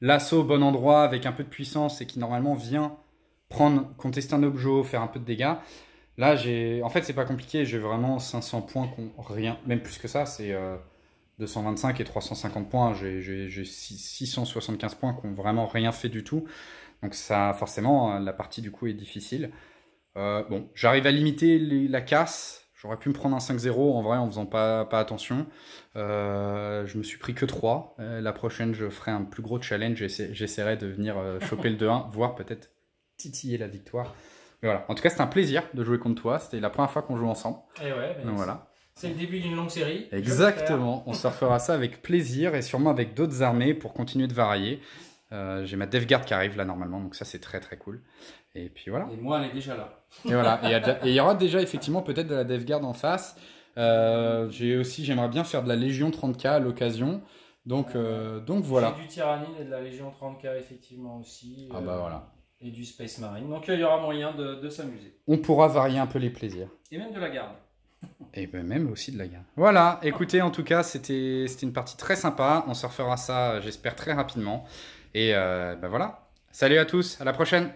l'assaut au bon endroit avec un peu de puissance et qui normalement vient contester un objet, faire un peu de dégâts. Là, en fait, c'est pas compliqué, j'ai vraiment 500 points qui ont rien, même plus que ça, c'est 225 et 350 points, j'ai 675 points qui ont vraiment rien fait du tout. Donc ça, forcément, la partie du coup est difficile. Bon, j'arrive à limiter la casse. J'aurais pu me prendre un 5-0 en vrai en faisant pas attention. Je me suis pris que 3. La prochaine, je ferai un plus gros challenge. J'essaierai de venir choper le 2-1, voire peut-être titiller la victoire. Mais voilà. En tout cas, c'était un plaisir de jouer contre toi. C'était la première fois qu'on joue ensemble. Et ouais, donc voilà. C'est le début d'une longue série. Exactement. On se refera ça avec plaisir et sûrement avec d'autres armées pour continuer de varier. J'ai ma DevGuard qui arrive là normalement, donc ça c'est très très cool. Et puis voilà. Et moi elle est déjà là. Et voilà. Et il y aura déjà effectivement peut-être de la DevGuard en face. J'aimerais bien faire de la Légion 30K à l'occasion. Donc voilà. J'ai du Tyrannide et de la Légion 30K effectivement aussi. Ah bah voilà. Et du Space Marine. Donc il y aura moyen de s'amuser. On pourra varier un peu les plaisirs. Et même de la garde. Et ben même aussi de la garde. Voilà, écoutez, en tout cas, c'était une partie très sympa. On se refera ça, j'espère, très rapidement. Et ben voilà. Salut à tous, à la prochaine!